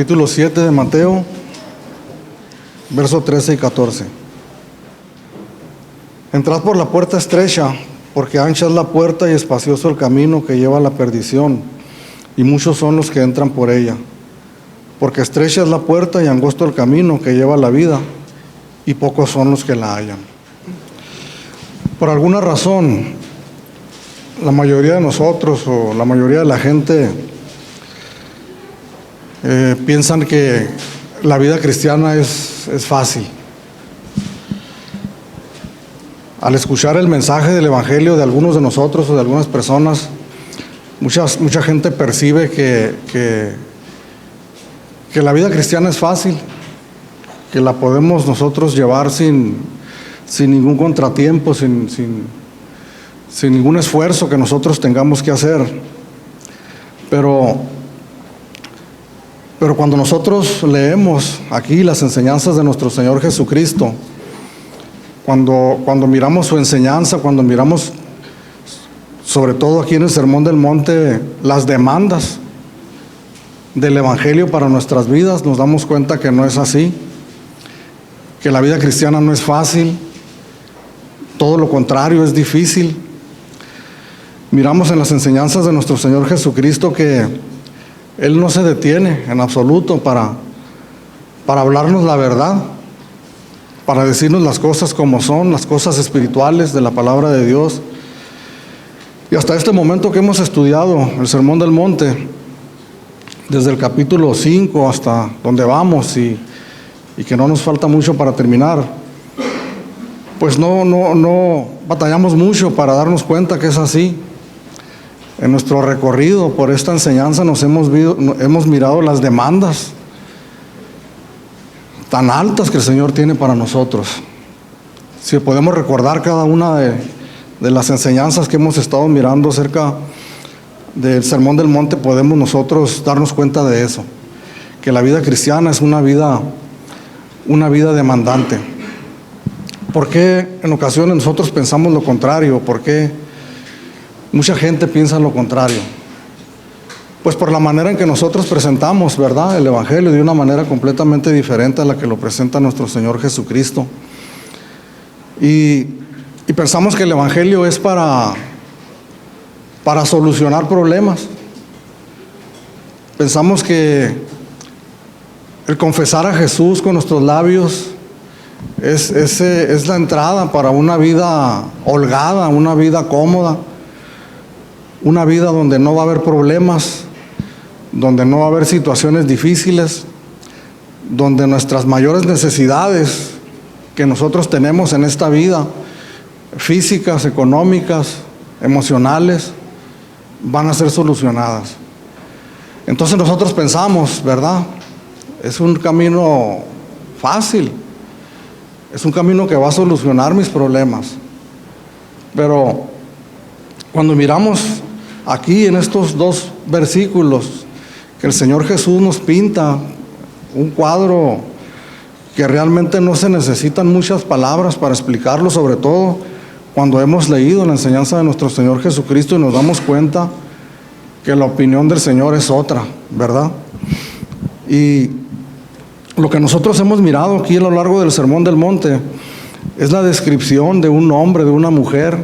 capítulo 7 de Mateo, versos 13 y 14. Entrad por la puerta estrecha, porque ancha es la puerta y espacioso el camino que lleva a la perdición, y muchos son los que entran por ella. Porque estrecha es la puerta y angosto el camino que lleva a la vida, y pocos son los que la hallan. Por alguna razón, la mayoría de nosotros o la mayoría de la gente piensan que la vida cristiana es fácil. Al escuchar el mensaje del Evangelio de algunos de nosotros o de algunas personas, mucha gente percibe que la vida cristiana es fácil, que la podemos nosotros llevar sin ningún contratiempo, sin ningún esfuerzo que nosotros tengamos que hacer. Pero cuando nosotros leemos aquí las enseñanzas de nuestro Señor Jesucristo, cuando miramos su enseñanza, cuando miramos sobre todo aquí en el Sermón del Monte las demandas del Evangelio para nuestras vidas, nos damos cuenta que no es así, que la vida cristiana no es fácil, todo lo contrario, es difícil. Miramos en las enseñanzas de nuestro Señor Jesucristo que Él no se detiene en absoluto para hablarnos la verdad, para decirnos las cosas como son, las cosas espirituales de la palabra de Dios. Y hasta este momento que hemos estudiado el Sermón del Monte, desde el capítulo 5 hasta donde vamos y que no nos falta mucho para terminar, pues no batallamos mucho para darnos cuenta que es así. En nuestro recorrido por esta enseñanza hemos mirado las demandas tan altas que el Señor tiene para nosotros. Si podemos recordar cada una de las enseñanzas que hemos estado mirando acerca del Sermón del Monte, podemos nosotros darnos cuenta de eso, que la vida cristiana es una vida demandante. ¿Por qué en ocasiones nosotros pensamos lo contrario? ¿Por qué mucha gente piensa lo contrario? Pues por la manera en que nosotros presentamos, ¿verdad?, el Evangelio de una manera completamente diferente a la que lo presenta nuestro Señor Jesucristo. Y pensamos que el Evangelio es para solucionar problemas. Pensamos que el confesar a Jesús con nuestros labios es la entrada para una vida holgada, una vida cómoda, una vida donde no va a haber problemas, donde no va a haber situaciones difíciles, donde nuestras mayores necesidades que nosotros tenemos en esta vida, físicas, económicas, emocionales, van a ser solucionadas. Entonces nosotros pensamos, ¿verdad?, es un camino fácil, es un camino que va a solucionar mis problemas. Pero cuando miramos aquí en estos dos versículos que el Señor Jesús nos pinta un cuadro que realmente no se necesitan muchas palabras para explicarlo, sobre todo cuando hemos leído la enseñanza de nuestro Señor Jesucristo y nos damos cuenta que la opinión del Señor es otra, ¿verdad? Y lo que nosotros hemos mirado aquí a lo largo del Sermón del Monte es la descripción de un hombre, de una mujer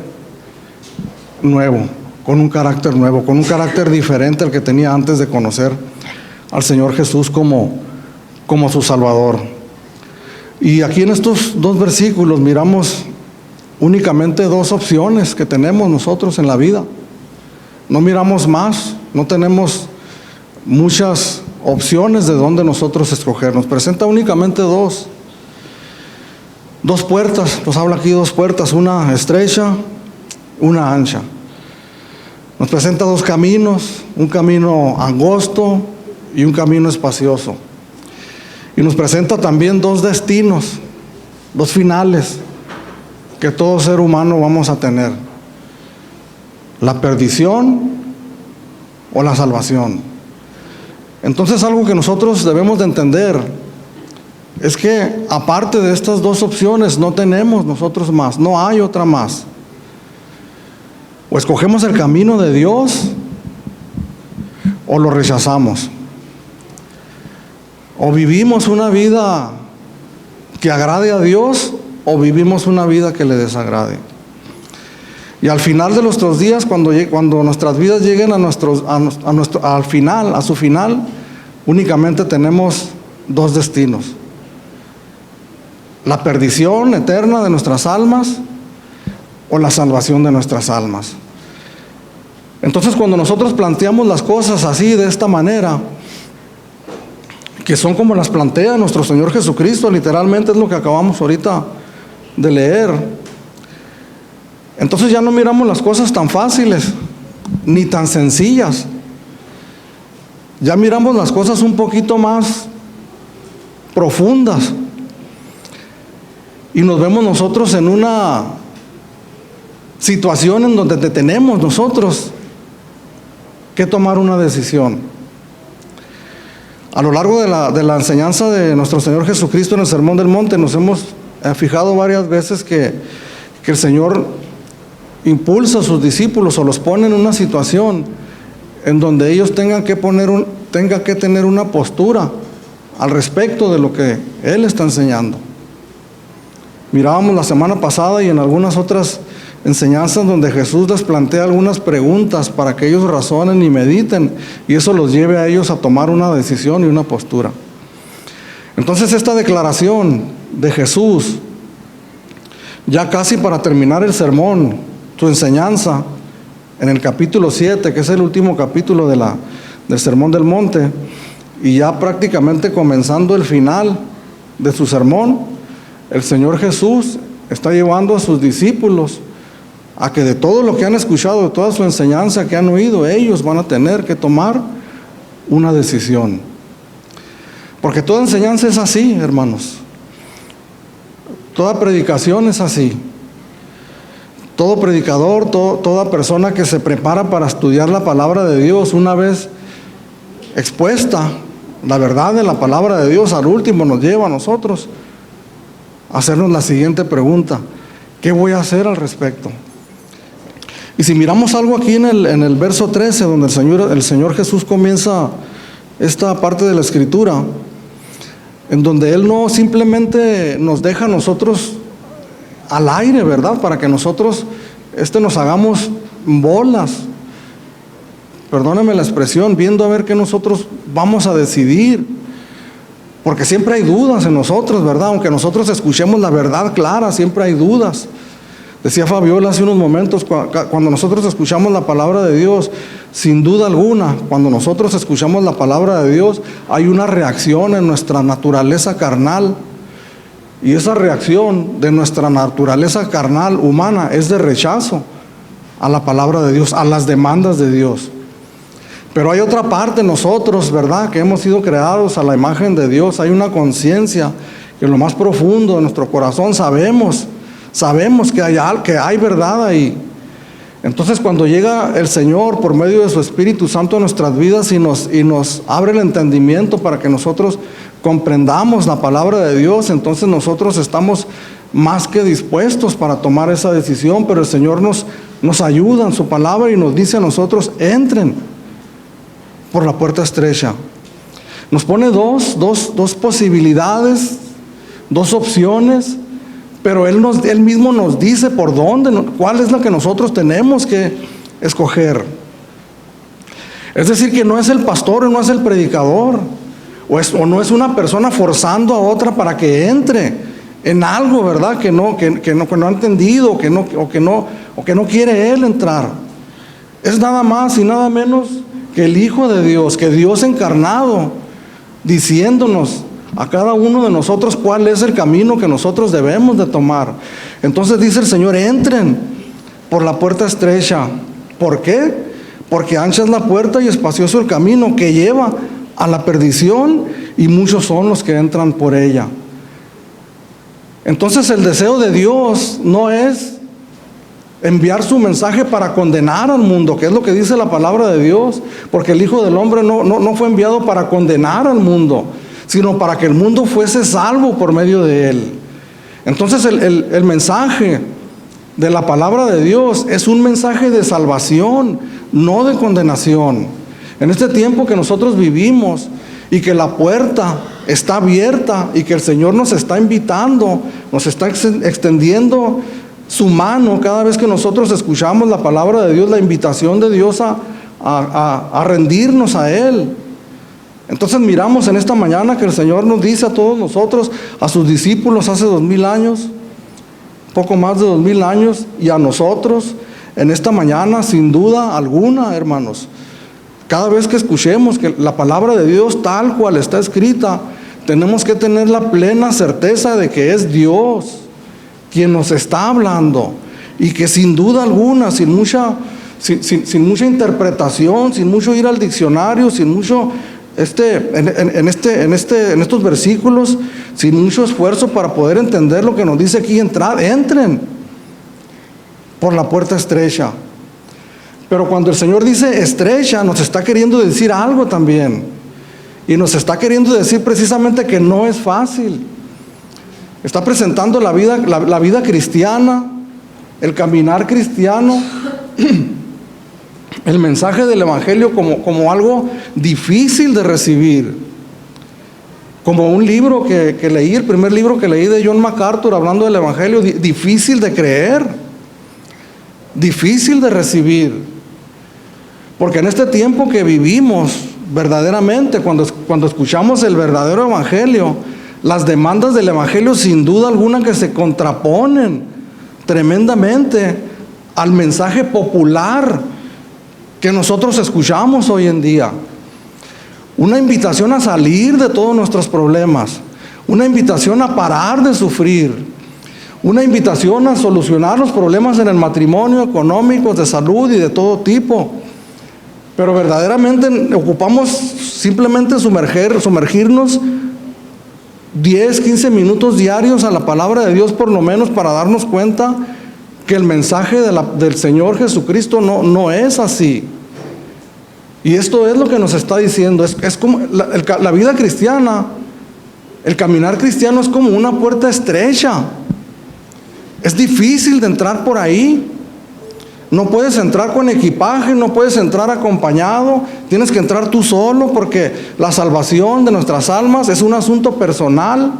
nuevo, con un carácter nuevo, con un carácter diferente al que tenía antes de conocer al Señor Jesús como su Salvador. Y aquí en estos dos versículos miramos únicamente dos opciones que tenemos nosotros en la vida. No miramos más, no tenemos muchas opciones de dónde nosotros escoger. Nos presenta únicamente dos puertas, nos habla aquí dos puertas, una estrecha, una ancha. Nos presenta dos caminos, un camino angosto y un camino espacioso. Y nos presenta también dos destinos, dos finales que todo ser humano vamos a tener: la perdición o la salvación. Entonces, algo que nosotros debemos de entender es que aparte de estas dos opciones no tenemos nosotros más, no hay otra más. O escogemos el camino de Dios o lo rechazamos. O vivimos una vida que agrade a Dios, o vivimos una vida que le desagrade. Y al final de nuestros días, cuando nuestras vidas lleguen a su final, únicamente tenemos dos destinos: la perdición eterna de nuestras almas o la salvación de nuestras almas. Entonces, cuando nosotros planteamos las cosas así, de esta manera, que son como las plantea nuestro Señor Jesucristo, literalmente es lo que acabamos ahorita de leer, entonces ya no miramos las cosas tan fáciles ni tan sencillas. Ya miramos las cosas un poquito más profundas y nos vemos nosotros en una situación en donde tenemos nosotros que tomar una decisión. A lo largo de la enseñanza de nuestro Señor Jesucristo en el Sermón del Monte, nos hemos fijado varias veces que el Señor impulsa a sus discípulos o los pone en una situación en donde ellos tengan que tener una postura al respecto de lo que Él está enseñando. Mirábamos la semana pasada y en algunas otras enseñanzas donde Jesús les plantea algunas preguntas para que ellos razonen y mediten, y eso los lleve a ellos a tomar una decisión y una postura. Entonces, esta declaración de Jesús, ya casi para terminar el sermón, su enseñanza, en el capítulo 7, que es el último capítulo del Sermón del Monte, y ya prácticamente comenzando el final de su sermón, el Señor Jesús está llevando a sus discípulos a que de todo lo que han escuchado, de toda su enseñanza que han oído, ellos van a tener que tomar una decisión. Porque toda enseñanza es así, hermanos. Toda predicación es así. Todo predicador, toda persona que se prepara para estudiar la palabra de Dios, una vez expuesta la verdad de la palabra de Dios, al último nos lleva a nosotros a hacernos la siguiente pregunta: ¿qué voy a hacer al respecto? Y si miramos algo aquí en el verso 13, donde el Señor Jesús comienza esta parte de la Escritura, en donde Él no simplemente nos deja a nosotros al aire, ¿verdad? Para que nosotros nos hagamos bolas, perdónenme la expresión, viendo a ver qué nosotros vamos a decidir, porque siempre hay dudas en nosotros, ¿verdad? Aunque nosotros escuchemos la verdad clara, siempre hay dudas. Decía Fabiola hace unos momentos, cuando nosotros escuchamos la palabra de Dios, sin duda alguna, cuando nosotros escuchamos la palabra de Dios, hay una reacción en nuestra naturaleza carnal. Y esa reacción de nuestra naturaleza carnal humana es de rechazo a la palabra de Dios, a las demandas de Dios. Pero hay otra parte de nosotros, ¿verdad?, que hemos sido creados a la imagen de Dios. Hay una conciencia que en lo más profundo de nuestro corazón sabemos que hay verdad ahí. Entonces, cuando llega el Señor por medio de su Espíritu Santo a nuestras vidas y nos abre el entendimiento para que nosotros comprendamos la palabra de Dios, entonces nosotros estamos más que dispuestos para tomar esa decisión. Pero el Señor nos ayuda en su palabra y nos dice a nosotros: entren por la puerta estrecha. Nos pone dos posibilidades, dos opciones, pero Él mismo nos dice por dónde, cuál es la que nosotros tenemos que escoger. Es decir, que no es el pastor o no es el predicador, o no es una persona forzando a otra para que entre en algo, ¿verdad?, que no ha entendido, o que no quiere él entrar. Es nada más y nada menos que el Hijo de Dios, que Dios encarnado, diciéndonos a cada uno de nosotros cuál es el camino que nosotros debemos de tomar. Entonces dice el Señor: entren por la puerta estrecha. ¿Por qué? Porque ancha es la puerta y espacioso el camino que lleva a la perdición, y muchos son los que entran por ella. Entonces, el deseo de Dios no es enviar su mensaje para condenar al mundo, que es lo que dice la palabra de Dios, porque el Hijo del Hombre no fue enviado para condenar al mundo, sino para que el mundo fuese salvo por medio de él. Entonces, el mensaje de la palabra de Dios es un mensaje de salvación, no de condenación. En este tiempo que nosotros vivimos, y que la puerta está abierta y que el Señor nos está invitando, nos está extendiendo su mano cada vez que nosotros escuchamos la palabra de Dios, la invitación de Dios a rendirnos a Él. Entonces miramos en esta mañana que el Señor nos dice a todos nosotros, a sus discípulos hace 2000 años, poco más de 2000 años, y a nosotros en esta mañana, sin duda alguna, hermanos, cada vez que escuchemos que la palabra de Dios tal cual está escrita, tenemos que tener la plena certeza de que es Dios quien nos está hablando, y que sin duda alguna, sin mucha interpretación, sin mucho ir al diccionario, sin mucho en estos versículos, sin mucho esfuerzo para poder entender lo que nos dice aquí, entren por la puerta estrecha. Pero cuando el Señor dice estrecha, nos está queriendo decir algo también, y nos está queriendo decir precisamente que no es fácil. Está presentando la vida cristiana, el caminar cristiano, el mensaje del Evangelio como algo difícil de recibir. Como un libro que leí, el primer libro que leí de John MacArthur hablando del Evangelio, difícil de creer, difícil de recibir. Porque en este tiempo que vivimos, verdaderamente, cuando escuchamos el verdadero Evangelio, las demandas del Evangelio sin duda alguna que se contraponen tremendamente al mensaje popular que nosotros escuchamos hoy en día. Una invitación a salir de todos nuestros problemas, una invitación a parar de sufrir, una invitación a solucionar los problemas en el matrimonio, económicos, de salud y de todo tipo. Pero verdaderamente ocupamos simplemente sumergirnos 10, 15 minutos diarios a la palabra de Dios, por lo menos, para darnos cuenta que el mensaje del Señor Jesucristo no es así. Y esto es lo que nos está diciendo. Es como la vida cristiana, el caminar cristiano es como una puerta estrecha. Es difícil de entrar por ahí. No puedes entrar con equipaje, no puedes entrar acompañado, tienes que entrar tú solo, porque la salvación de nuestras almas es un asunto personal.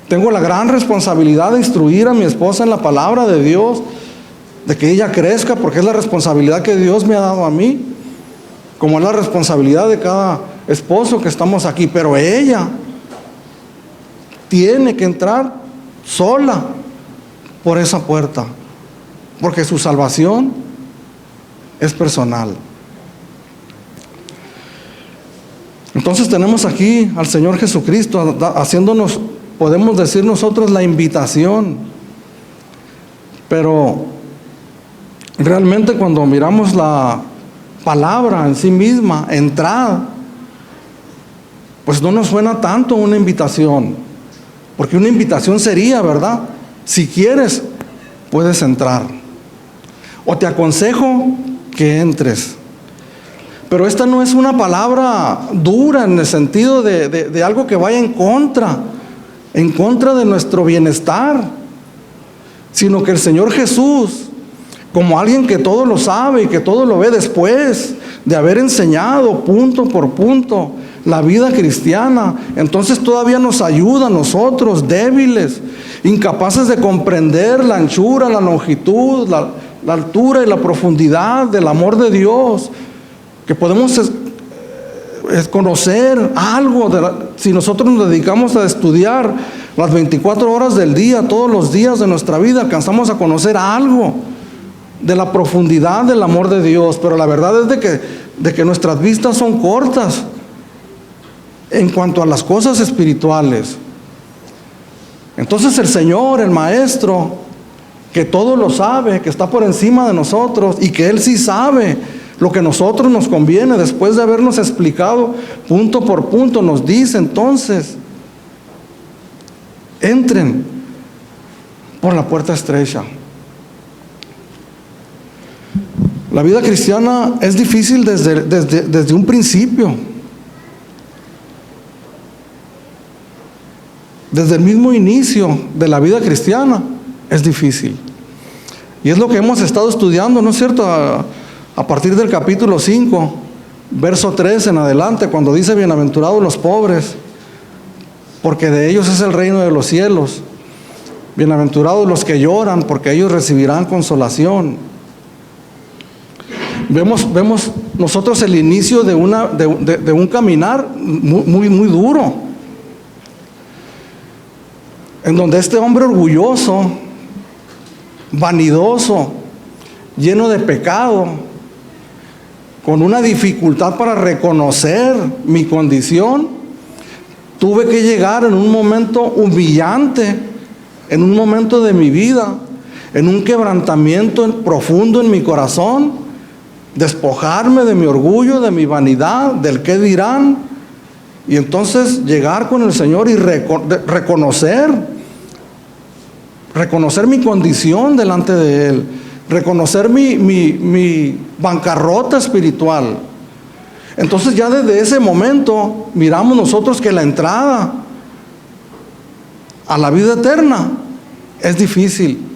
Tengo la gran responsabilidad de instruir a mi esposa en la palabra de Dios, de que ella crezca, porque es la responsabilidad que Dios me ha dado a mí, como es la responsabilidad de cada esposo que estamos aquí. Pero ella tiene que entrar sola por esa puerta, porque su salvación es personal. Entonces tenemos aquí al Señor Jesucristo haciéndonos, podemos decir nosotros, la invitación. Pero realmente cuando miramos la palabra en sí misma, entrad, pues no nos suena tanto una invitación, porque una invitación sería, ¿verdad? Si quieres, puedes entrar. O te aconsejo que entres. Pero esta no es una palabra dura en el sentido de algo que vaya en contra de nuestro bienestar, sino que el Señor Jesús, como alguien que todo lo sabe y que todo lo ve después de haber enseñado punto por punto la vida cristiana, entonces todavía nos ayuda a nosotros, débiles, incapaces de comprender la anchura, la longitud, la altura y la profundidad del amor de Dios, que podemos conocer algo si nosotros nos dedicamos a estudiar las 24 horas del día, todos los días de nuestra vida, alcanzamos a conocer algo de la profundidad del amor de Dios. Pero la verdad es de que nuestras vistas son cortas en cuanto a las cosas espirituales. Entonces el Señor, el Maestro, que todo lo sabe, que está por encima de nosotros y que Él sí sabe lo que a nosotros nos conviene, después de habernos explicado punto por punto, nos dice entonces: entren por la puerta estrecha. La vida cristiana es difícil desde un principio. Desde el mismo inicio de la vida cristiana es difícil. Y es lo que hemos estado estudiando, ¿no es cierto? A partir del capítulo 5, verso 3 en adelante, cuando dice: bienaventurados los pobres, porque de ellos es el reino de los cielos. Bienaventurados los que lloran, porque ellos recibirán consolación. Vemos nosotros el inicio de un caminar muy duro, en donde este hombre orgulloso, vanidoso, lleno de pecado, con una dificultad para reconocer mi condición, tuve que llegar en un momento humillante, en un momento de mi vida, en un quebrantamiento profundo en mi corazón, despojarme de mi orgullo, de mi vanidad, del qué dirán, y entonces llegar con el Señor y reconocer mi condición delante de Él, reconocer mi bancarrota espiritual. Entonces ya desde ese momento miramos nosotros que la entrada a la vida eterna es difícil.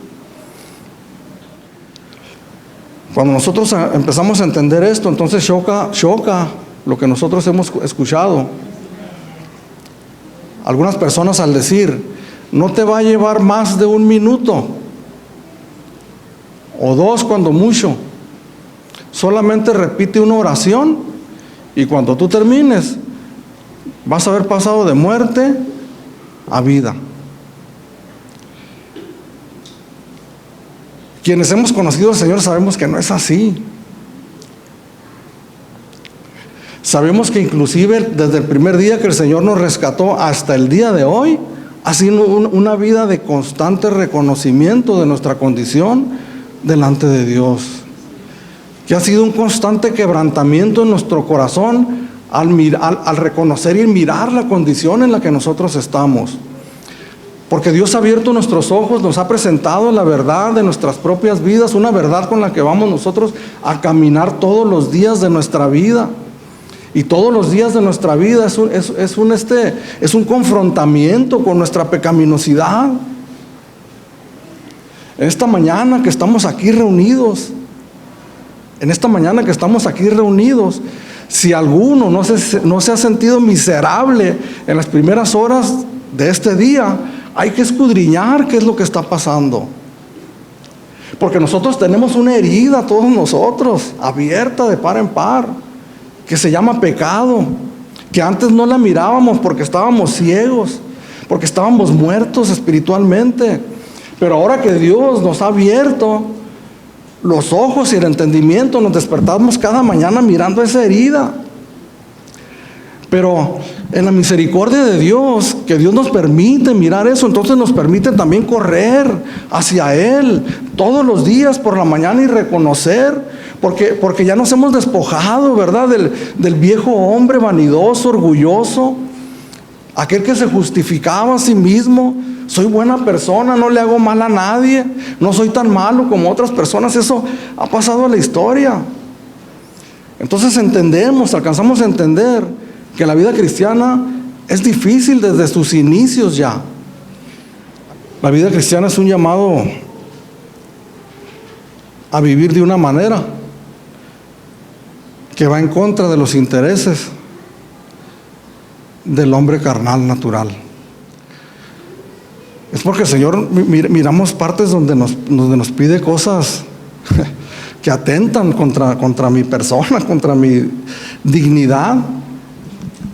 Cuando nosotros empezamos a entender esto, entonces choca lo que nosotros hemos escuchado. Algunas personas, al decir: no te va a llevar más de 1 minuto o 2 cuando mucho, solamente repite una oración y cuando tú termines vas a haber pasado de muerte a vida. Quienes hemos conocido al Señor sabemos que no es así. Sabemos que inclusive desde el primer día que el Señor nos rescató hasta el día de hoy, ha sido una vida de constante reconocimiento de nuestra condición delante de Dios, que ha sido un constante quebrantamiento en nuestro corazón al reconocer y mirar la condición en la que nosotros estamos. Porque Dios ha abierto nuestros ojos, nos ha presentado la verdad de nuestras propias vidas, una verdad con la que vamos nosotros a caminar todos los días de nuestra vida. Y todos los días de nuestra vida es un confrontamiento con nuestra pecaminosidad. En esta mañana que estamos aquí reunidos, si alguno no se ha sentido miserable en las primeras horas de este día, hay que escudriñar qué es lo que está pasando. Porque nosotros tenemos una herida, todos nosotros, abierta de par en par, que se llama pecado, que antes no la mirábamos porque estábamos ciegos, porque estábamos muertos espiritualmente. Pero ahora que Dios nos ha abierto los ojos y el entendimiento, nos despertamos cada mañana mirando esa herida. Pero en la misericordia de Dios, que Dios nos permite mirar eso, entonces nos permite también correr hacia Él todos los días por la mañana y reconocer, porque ya nos hemos despojado, ¿verdad? Del viejo hombre vanidoso, orgulloso, aquel que se justificaba a sí mismo. Soy buena persona, no le hago mal a nadie, no soy tan malo como otras personas. Eso ha pasado a la historia. Entonces alcanzamos a entender que la vida cristiana es difícil desde sus inicios ya. La vida cristiana es un llamado a vivir de una manera que va en contra de los intereses del hombre carnal natural. Es porque el Señor, miramos partes donde nos pide cosas que atentan contra mi persona, contra mi dignidad,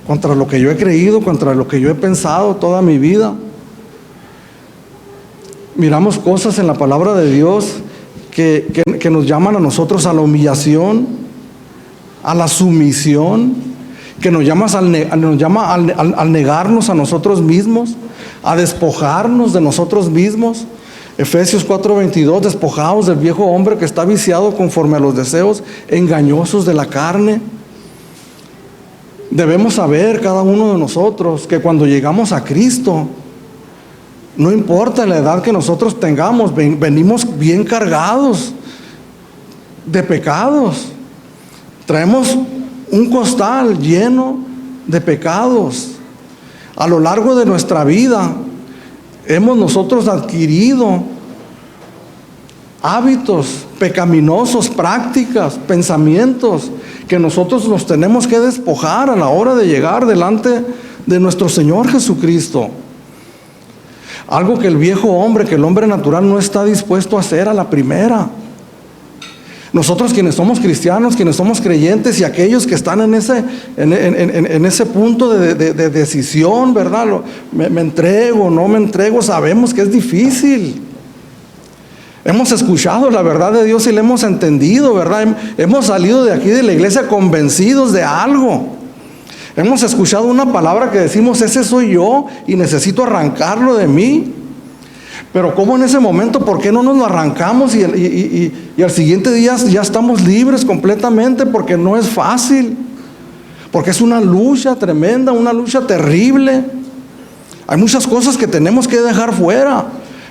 contra lo que yo he creído, contra lo que yo he pensado toda mi vida. Miramos cosas en la palabra de Dios que nos llaman a nosotros a la humillación, a la sumisión, que nos llama al negarnos a nosotros mismos, a despojarnos de nosotros mismos. Efesios 4:22, despojados del viejo hombre que está viciado conforme a los deseos engañosos de la carne. Debemos saber cada uno de nosotros que cuando llegamos a Cristo, no importa la edad que nosotros tengamos, venimos bien cargados de pecados. Traemos un costal lleno de pecados. A lo largo de nuestra vida hemos nosotros adquirido hábitos pecaminosos, prácticas, pensamientos que nosotros nos tenemos que despojar a la hora de llegar delante de nuestro Señor Jesucristo. Algo que el viejo hombre, que el hombre natural no está dispuesto a hacer a la primera. Nosotros quienes somos cristianos, quienes somos creyentes y aquellos que están en ese punto de decisión, ¿verdad? Me entrego, no me entrego, sabemos que es difícil. Hemos escuchado la verdad de Dios y la hemos entendido, ¿verdad? Hemos salido de aquí de la iglesia convencidos de algo. Hemos escuchado una palabra que decimos, ese soy yo y necesito arrancarlo de mí. Pero ¿cómo en ese momento, por qué no nos lo arrancamos y al siguiente día ya estamos libres completamente? Porque no es fácil, porque es una lucha tremenda, una lucha terrible. Hay muchas cosas que tenemos que dejar fuera,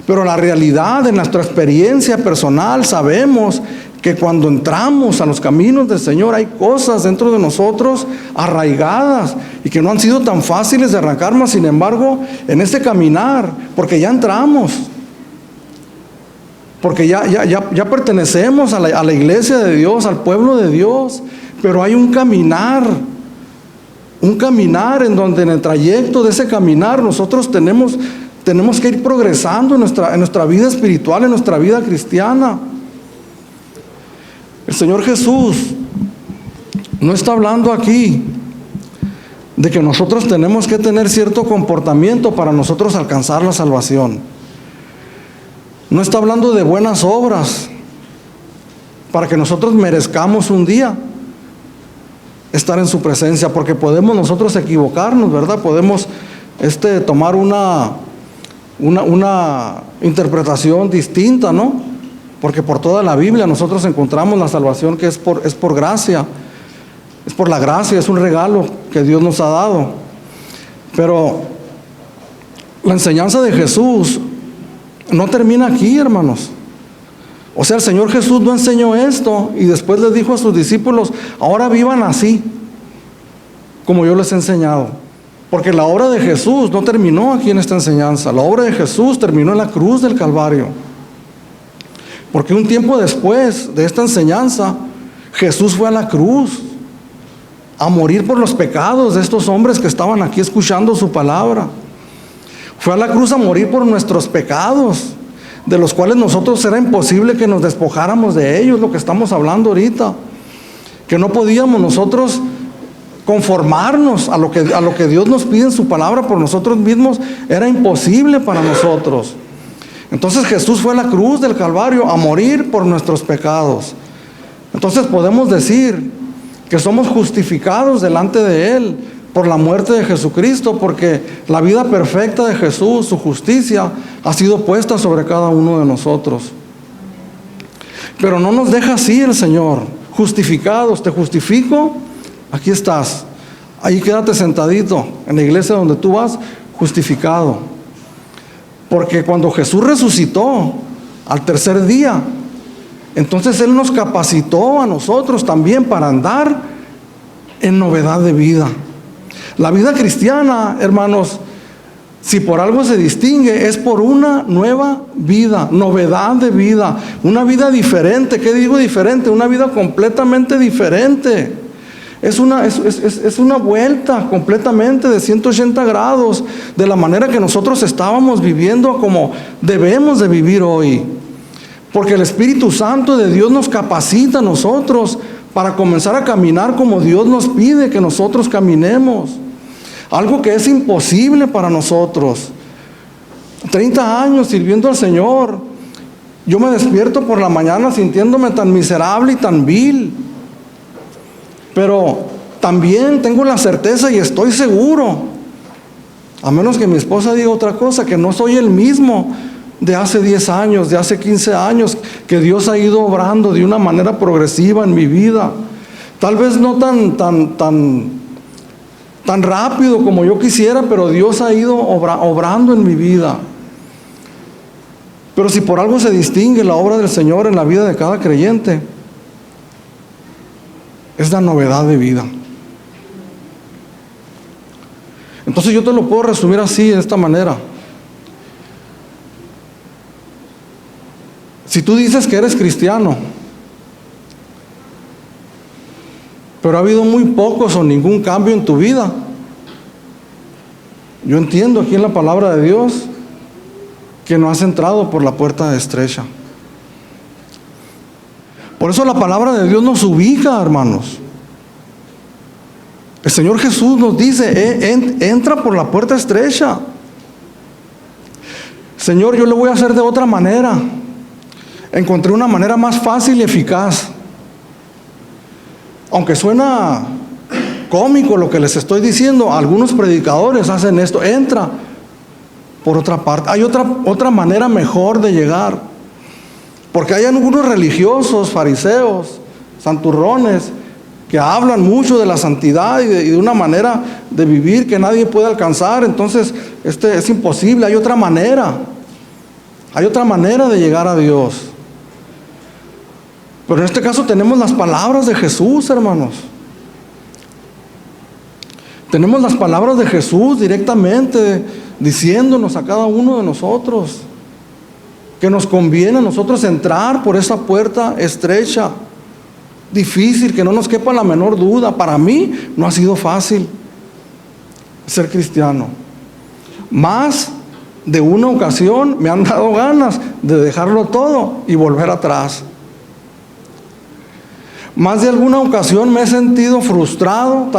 pero la realidad, en nuestra experiencia personal, sabemos que cuando entramos a los caminos del Señor hay cosas dentro de nosotros arraigadas y que no han sido tan fáciles de arrancar, mas sin embargo en este caminar, porque ya entramos, porque ya pertenecemos a la iglesia de Dios, al pueblo de Dios, pero hay un caminar en donde en el trayecto de ese caminar nosotros tenemos que ir progresando en nuestra vida espiritual, en nuestra vida cristiana. El Señor Jesús no está hablando aquí de que nosotros tenemos que tener cierto comportamiento para nosotros alcanzar la salvación. No está hablando de buenas obras para que nosotros merezcamos un día estar en su presencia, porque podemos nosotros equivocarnos, ¿verdad? Podemos tomar una interpretación distinta, ¿no? Porque por toda la Biblia nosotros encontramos la salvación que es por gracia, es por la gracia, es un regalo que Dios nos ha dado. Pero la enseñanza de Jesús no termina aquí, hermanos. O sea, el Señor Jesús no enseñó esto y después les dijo a sus discípulos, ahora vivan así, como yo les he enseñado. Porque la obra de Jesús no terminó aquí en esta enseñanza, la obra de Jesús terminó en la cruz del Calvario. Porque un tiempo después de esta enseñanza, Jesús fue a la cruz a morir por los pecados de estos hombres que estaban aquí escuchando su palabra. Fue a la cruz a morir por nuestros pecados, de los cuales nosotros era imposible que nos despojáramos de ellos, lo que estamos hablando ahorita. Que no podíamos nosotros conformarnos a lo que Dios nos pide en su palabra por nosotros mismos, era imposible para nosotros. Entonces Jesús fue a la cruz del Calvario a morir por nuestros pecados. Entonces podemos decir que somos justificados delante de Él por la muerte de Jesucristo, porque la vida perfecta de Jesús, su justicia, ha sido puesta sobre cada uno de nosotros. Pero no nos deja así el Señor, justificados. Te justifico, aquí estás, ahí quédate sentadito en la iglesia donde tú vas, justificado. Porque cuando Jesús resucitó al tercer día, entonces Él nos capacitó a nosotros también para andar en novedad de vida. La vida cristiana, hermanos, si por algo se distingue, es por una nueva vida, novedad de vida, una vida diferente. ¿Qué digo diferente? Una vida completamente diferente. Es una vuelta completamente de 180 grados de la manera que nosotros estábamos viviendo como debemos de vivir hoy. Porque el Espíritu Santo de Dios nos capacita a nosotros para comenzar a caminar como Dios nos pide que nosotros caminemos. Algo que es imposible para nosotros. 30 años sirviendo al Señor. Yo me despierto por la mañana sintiéndome tan miserable y tan vil. Pero también tengo la certeza y estoy seguro, a menos que mi esposa diga otra cosa, que no soy el mismo de hace 10 años, de hace 15 años, que Dios ha ido obrando de una manera progresiva en mi vida. Tal vez no tan rápido como yo quisiera, pero Dios ha ido obrando en mi vida. Pero si por algo se distingue la obra del Señor en la vida de cada creyente, es la novedad de vida. Entonces yo te lo puedo resumir así, de esta manera. Si tú dices que eres cristiano, pero ha habido muy pocos o ningún cambio en tu vida, yo entiendo aquí en la palabra de Dios que no has entrado por la puerta estrecha. Por eso la palabra de Dios nos ubica, hermanos. El Señor Jesús nos dice, entra por la puerta estrecha. Señor, yo le voy a hacer de otra manera. Encontré una manera más fácil y eficaz. Aunque suena cómico lo que les estoy diciendo, algunos predicadores hacen esto. Entra por otra parte. Hay otra manera mejor de llegar. Porque hay algunos religiosos, fariseos, santurrones, que hablan mucho de la santidad y de una manera de vivir que nadie puede alcanzar. Entonces, es imposible. Hay otra manera. Hay otra manera de llegar a Dios. Pero en este caso tenemos las palabras de Jesús, hermanos. Tenemos las palabras de Jesús directamente diciéndonos a cada uno de nosotros que nos conviene a nosotros entrar por esa puerta estrecha, difícil, que no nos quepa la menor duda. Para mí no ha sido fácil ser cristiano. Más de una ocasión me han dado ganas de dejarlo todo y volver atrás. Más de alguna ocasión me he sentido frustrado,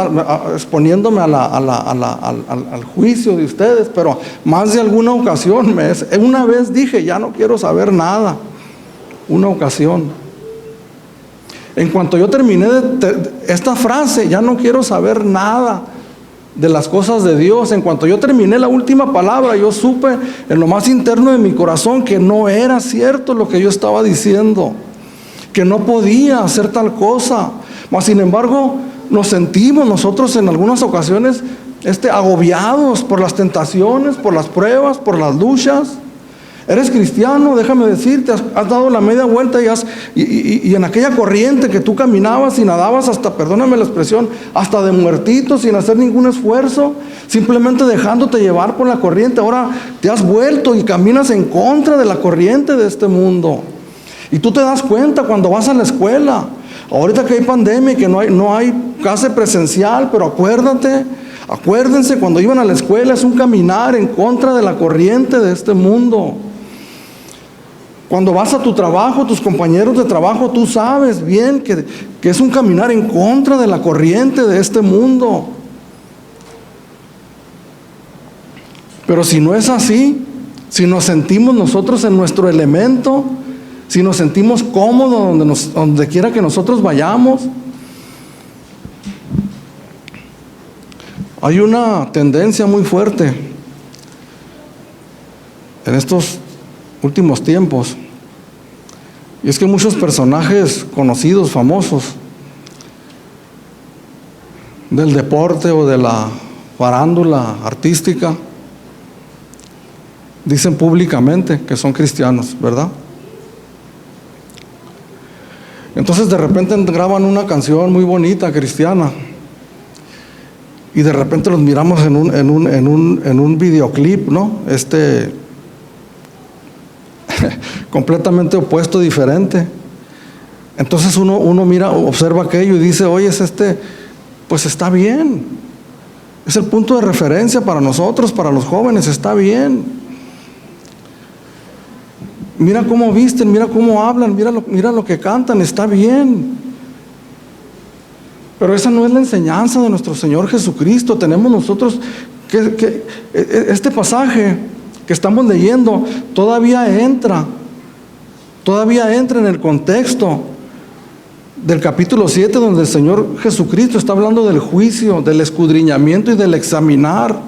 exponiéndome al juicio de ustedes, pero más de alguna ocasión, una vez dije, ya no quiero saber nada. Una ocasión. En cuanto yo terminé esta frase, ya no quiero saber nada de las cosas de Dios. En cuanto yo terminé la última palabra, yo supe en lo más interno de mi corazón que no era cierto lo que yo estaba diciendo, que no podía hacer tal cosa. Mas sin embargo, nos sentimos nosotros en algunas ocasiones agobiados por las tentaciones, por las pruebas, por las luchas. Eres cristiano, déjame decirte, has dado la media vuelta y en aquella corriente que tú caminabas y nadabas hasta, perdóname la expresión, hasta de muertito, sin hacer ningún esfuerzo, simplemente dejándote llevar por la corriente. Ahora te has vuelto y caminas en contra de la corriente de este mundo. Y tú te das cuenta cuando vas a la escuela, ahorita que hay pandemia y que no hay clase presencial, pero acuérdense, cuando iban a la escuela es un caminar en contra de la corriente de este mundo. Cuando vas a tu trabajo, tus compañeros de trabajo, tú sabes bien que es un caminar en contra de la corriente de este mundo. Pero si no es así, si nos sentimos nosotros en nuestro elemento, si nos sentimos cómodos donde quiera que nosotros vayamos, hay una tendencia muy fuerte en estos últimos tiempos, y es que muchos personajes conocidos, famosos, del deporte o de la farándula artística, dicen públicamente que son cristianos, ¿verdad? Entonces de repente graban una canción muy bonita, cristiana, y de repente los miramos en un videoclip, ¿no? Completamente opuesto, diferente. Entonces uno mira, observa aquello y dice, oye, pues está bien. Es el punto de referencia para nosotros, para los jóvenes, está bien. Mira cómo visten, mira cómo hablan, mira lo que cantan, está bien. Pero esa no es la enseñanza de nuestro Señor Jesucristo. Tenemos nosotros que este pasaje que estamos leyendo todavía entra en el contexto del capítulo 7, donde el Señor Jesucristo está hablando del juicio, del escudriñamiento y del examinar.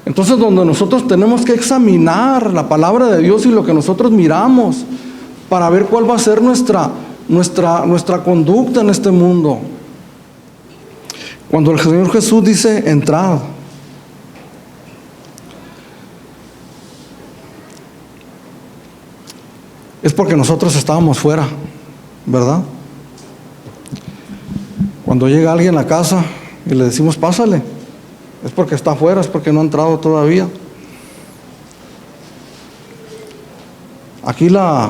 Entonces, donde nosotros tenemos que examinar la palabra de Dios y lo que nosotros miramos para ver cuál va a ser nuestra conducta en este mundo. Cuando el Señor Jesús dice, entrad, es porque nosotros estábamos fuera, ¿verdad? Cuando llega alguien a casa y le decimos, pásale, es porque está afuera, es porque no ha entrado todavía. Aquí la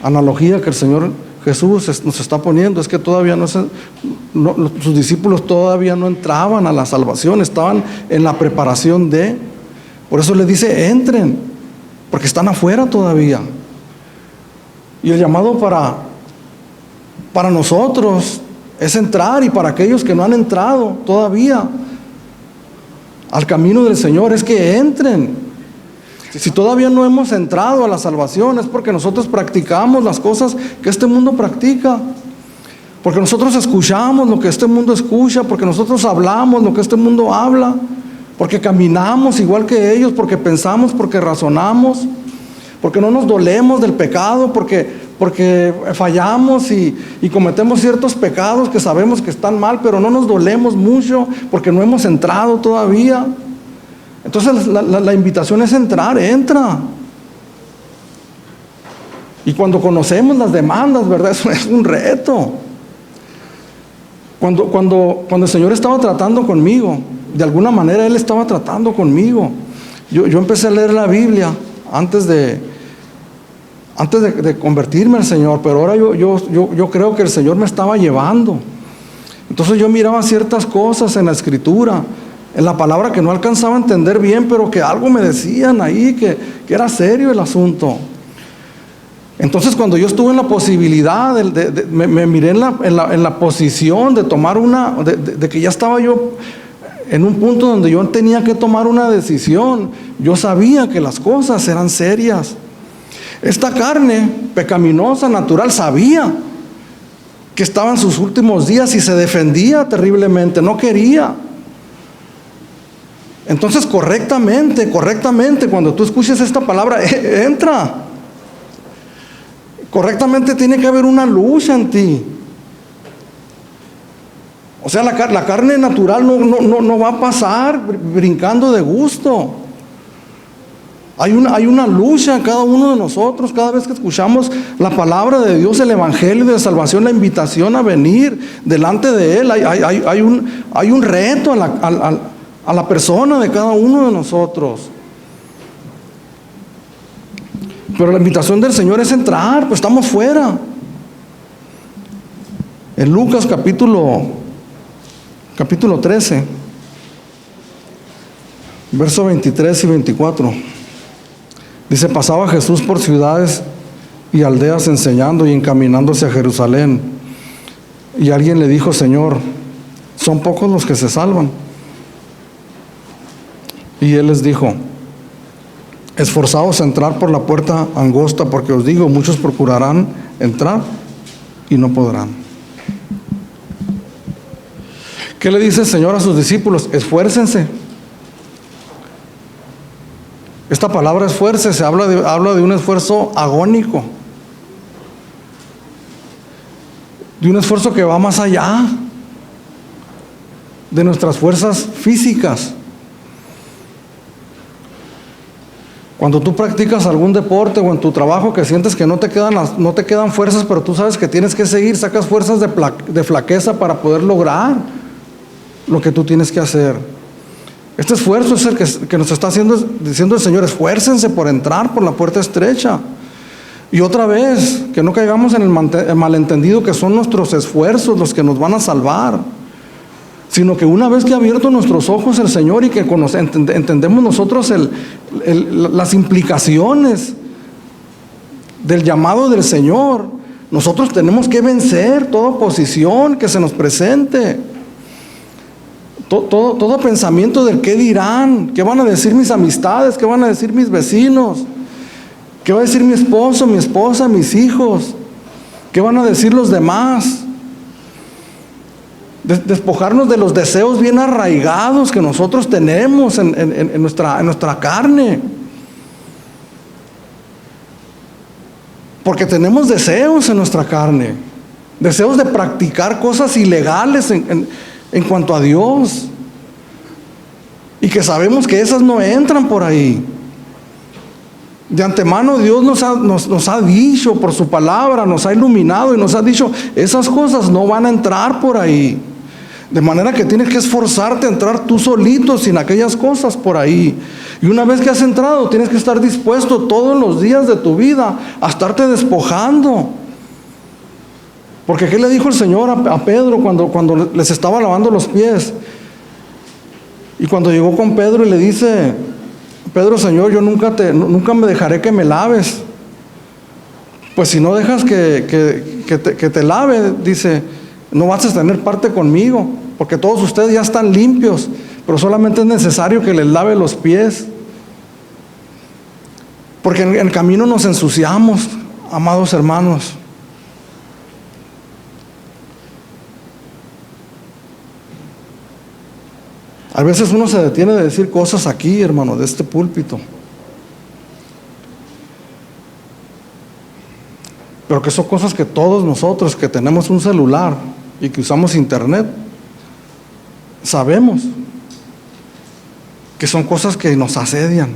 analogía que el Señor Jesús nos está poniendo es que todavía sus discípulos todavía no entraban a la salvación, estaban en la preparación de. Por eso les dice, entren, porque están afuera todavía. Y el llamado para nosotros es entrar, y para aquellos que no han entrado todavía al camino del Señor es que entren. Si todavía no hemos entrado a la salvación es porque nosotros practicamos las cosas que este mundo practica, porque nosotros escuchamos lo que este mundo escucha, porque nosotros hablamos lo que este mundo habla, porque caminamos igual que ellos, porque pensamos, porque razonamos, porque no nos dolemos del pecado, porque fallamos y cometemos ciertos pecados que sabemos que están mal, pero no nos dolemos mucho porque no hemos entrado todavía. Entonces la invitación es entrar, entra. Y cuando conocemos las demandas, ¿verdad? Eso es un reto. Cuando el Señor estaba tratando conmigo, de alguna manera Él estaba tratando conmigo. Yo empecé a leer la Biblia antes de convertirme al Señor, pero ahora yo creo que el Señor me estaba llevando. Entonces yo miraba ciertas cosas en la Escritura, en la palabra, que no alcanzaba a entender bien, pero que algo me decían ahí, que era serio el asunto. Entonces cuando yo estuve en la posibilidad, me miré en la posición de tomar de que ya estaba yo en un punto donde yo tenía que tomar una decisión, yo sabía que las cosas eran serias. Esta carne pecaminosa, natural, sabía que estaba en sus últimos días y se defendía terriblemente, no quería. Entonces correctamente, cuando tú escuches esta palabra, entra. Correctamente tiene que haber una lucha en ti. O sea, la carne natural no va a pasar brincando de gusto. Hay una lucha en cada uno de nosotros, cada vez que escuchamos la palabra de Dios, el evangelio de salvación, la invitación a venir delante de Él. Hay un reto a la persona de cada uno de nosotros. Pero la invitación del Señor es entrar, pues estamos fuera. En Lucas capítulo 13, versos 23 y 24. Dice, pasaba Jesús por ciudades y aldeas enseñando y encaminándose a Jerusalén. Y alguien le dijo, Señor, ¿son pocos los que se salvan? Y Él les dijo, esforzaos a entrar por la puerta angosta, porque os digo, muchos procurarán entrar y no podrán. ¿Qué le dice el Señor a sus discípulos? Esfuércense. Esta palabra esfuércese habla de un esfuerzo agónico, de un esfuerzo que va más allá de nuestras fuerzas físicas. Cuando tú practicas algún deporte o en tu trabajo que sientes que no te quedan fuerzas, pero tú sabes que tienes que seguir, sacas fuerzas de flaqueza para poder lograr lo que tú tienes que hacer. Este esfuerzo es el que nos está diciendo el Señor, esfuércense por entrar por la puerta estrecha. Y otra vez, que no caigamos en el malentendido que son nuestros esfuerzos los que nos van a salvar, sino que una vez que ha abierto nuestros ojos el Señor y que entendemos nosotros las implicaciones del llamado del Señor, nosotros tenemos que vencer toda oposición que se nos presente. Todo pensamiento del qué dirán, qué van a decir mis amistades, qué van a decir mis vecinos, qué va a decir mi esposo, mi esposa, mis hijos, qué van a decir los demás. Despojarnos de los deseos bien arraigados que nosotros tenemos en nuestra carne. Porque tenemos deseos en nuestra carne, deseos de practicar cosas ilegales en cuanto a Dios, y que sabemos que esas no entran por ahí. De antemano Dios nos ha dicho por su palabra, nos ha iluminado y nos ha dicho, esas cosas no van a entrar por ahí. De manera que tienes que esforzarte a entrar tú solito, sin aquellas cosas por ahí. Y una vez que has entrado, tienes que estar dispuesto todos los días de tu vida a estarte despojando. Porque ¿qué le dijo el Señor a Pedro cuando les estaba lavando los pies? Y cuando llegó con Pedro y le dice: Pedro, Señor, yo nunca me dejaré que me laves. Pues si no dejas que te lave, dice, no vas a tener parte conmigo, porque todos ustedes ya están limpios, pero solamente es necesario que les lave los pies. Porque en el camino nos ensuciamos, amados hermanos. A veces uno se detiene de decir cosas aquí, hermano, de este púlpito, pero que son cosas que todos nosotros que tenemos un celular y que usamos internet, sabemos que son cosas que nos asedian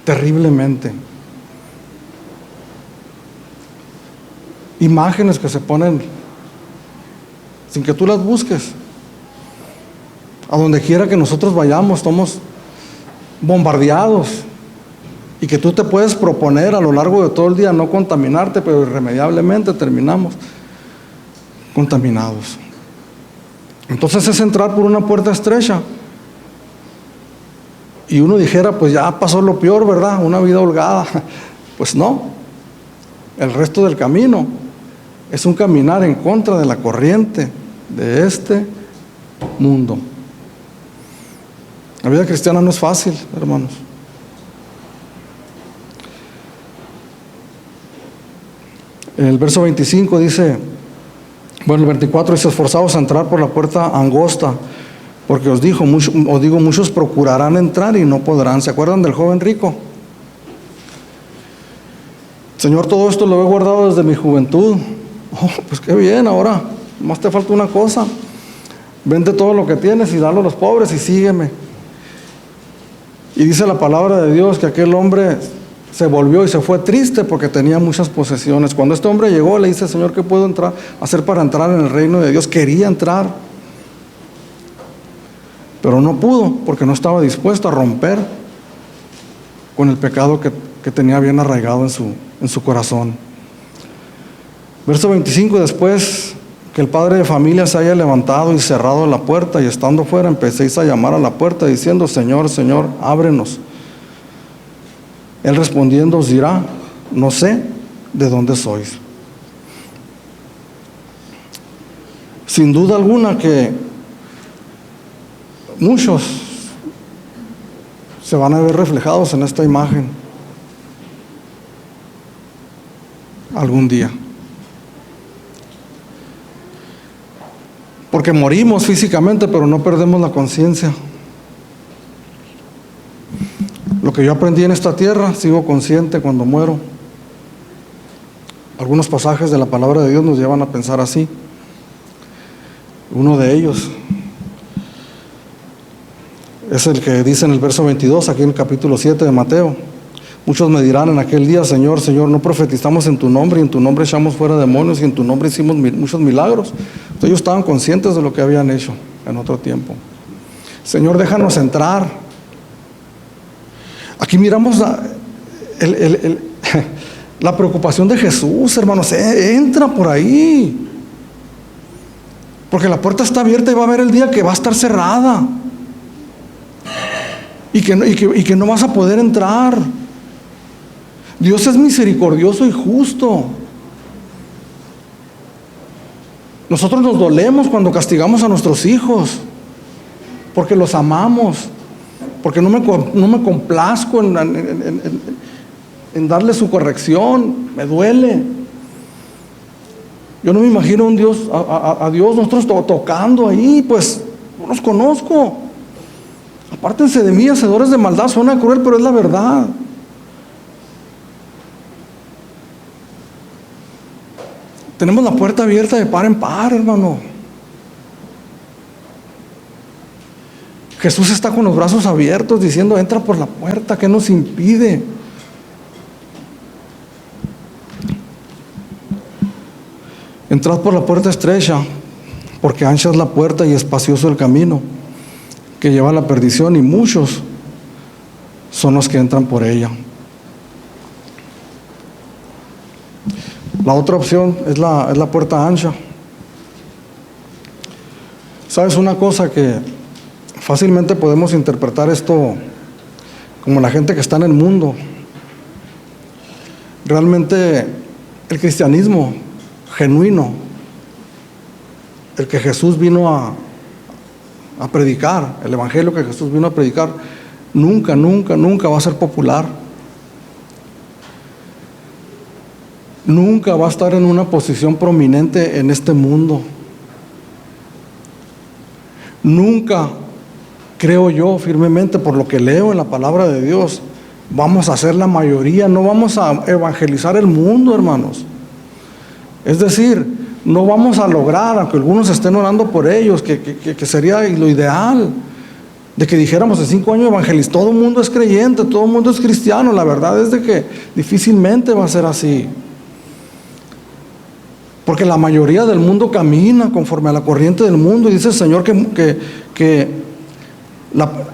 terriblemente. Imágenes que se ponen sin que tú las busques. A donde quiera que nosotros vayamos, estamos bombardeados. Y que tú te puedes proponer a lo largo de todo el día no contaminarte, pero irremediablemente terminamos contaminados. Entonces es entrar por una puerta estrecha. Y uno dijera, pues ya pasó lo peor, ¿verdad? Una vida holgada. Pues no. El resto del camino es un caminar en contra de la corriente de este mundo. La vida cristiana no es fácil, hermanos. En el verso 25 dice, bueno, el 24 dice: esforzaos a entrar por la puerta angosta, porque os digo, muchos procurarán entrar y no podrán. ¿Se acuerdan del joven rico? Señor, todo esto lo he guardado desde mi juventud. Oh, pues qué bien, ahora más te falta una cosa: vende todo lo que tienes y dalo a los pobres y sígueme. Y dice la palabra de Dios que aquel hombre se volvió y se fue triste porque tenía muchas posesiones. Cuando este hombre llegó, le dice: Señor, ¿qué puedo hacer para entrar en el reino de Dios? Quería entrar, pero no pudo porque no estaba dispuesto a romper con el pecado que tenía bien arraigado en su corazón. Verso 25: después que el padre de familia se haya levantado y cerrado la puerta, y estando fuera empecéis a llamar a la puerta diciendo: Señor, Señor, ábrenos. Él respondiendo os dirá: no sé de dónde sois. Sin duda alguna que muchos se van a ver reflejados en esta imagen algún día. Porque morimos físicamente, pero no perdemos la conciencia. Lo que yo aprendí en esta tierra, sigo consciente cuando muero. Algunos pasajes de la palabra de Dios nos llevan a pensar así. Uno de ellos es el que dice en el verso 22, aquí en el capítulo 7 de Mateo: muchos me dirán en aquel día: Señor, Señor, ¿no profetizamos en tu nombre, y en tu nombre echamos fuera demonios, y en tu nombre hicimos muchos milagros? Entonces ellos estaban conscientes de lo que habían hecho en otro tiempo. Señor, déjanos entrar. Aquí miramos la preocupación de Jesús, hermanos. Entra por ahí, porque la puerta está abierta y va a haber el día que va a estar cerrada y que no vas a poder entrar. Dios es misericordioso y justo. Nosotros nos dolemos cuando castigamos a nuestros hijos, porque los amamos, porque no me complazco en darle su corrección. Me duele. Yo no me imagino a Dios, nosotros tocando ahí, pues no los conozco. Apártense de mí, hacedores de maldad. Suena cruel, pero es la verdad. Tenemos la puerta abierta de par en par, hermano. Jesús está con los brazos abiertos diciendo: entra por la puerta. ¿Qué nos impide? Entrad por la puerta estrecha, porque ancha es la puerta y espacioso el camino que lleva a la perdición, y muchos son los que entran por ella. La otra opción es la puerta ancha. ¿Sabes una cosa? Que fácilmente podemos interpretar esto como la gente que está en el mundo. Realmente el cristianismo genuino, el que Jesús vino a predicar, el evangelio que Jesús vino a predicar, nunca va a ser popular. Nunca va a estar en una posición prominente en este mundo. Nunca, creo yo firmemente, por lo que leo en la palabra de Dios, vamos a ser la mayoría. No vamos a evangelizar el mundo, hermanos. Es decir, no vamos a lograr, aunque algunos estén orando por ellos, que sería lo ideal, de que dijéramos en 5 años evangelizar, todo el mundo es creyente, todo el mundo es cristiano. La verdad es de que difícilmente va a ser así, porque la mayoría del mundo camina conforme a la corriente del mundo, y dice el Señor que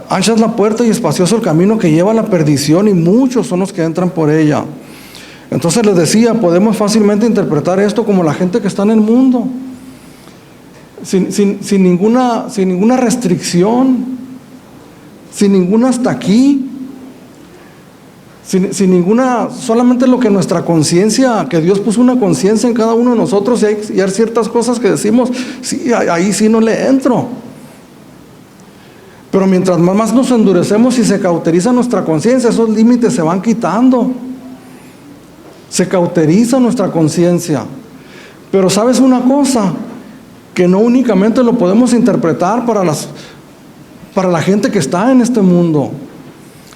ancha es la puerta y espacioso el camino que lleva a la perdición, y muchos son los que entran por ella. Entonces les decía, podemos fácilmente interpretar esto como la gente que está en el mundo, sin ninguna restricción, sin ninguna hasta aquí, sin ninguna, solamente lo que nuestra conciencia, que Dios puso una conciencia en cada uno de nosotros, y hay ciertas cosas que decimos, sí, ahí sí no le entro. Pero mientras más nos endurecemos y se cauteriza nuestra conciencia, esos límites se van quitando. Se cauteriza nuestra conciencia. Pero ¿sabes una cosa? Que no únicamente lo podemos interpretar para la gente que está en este mundo,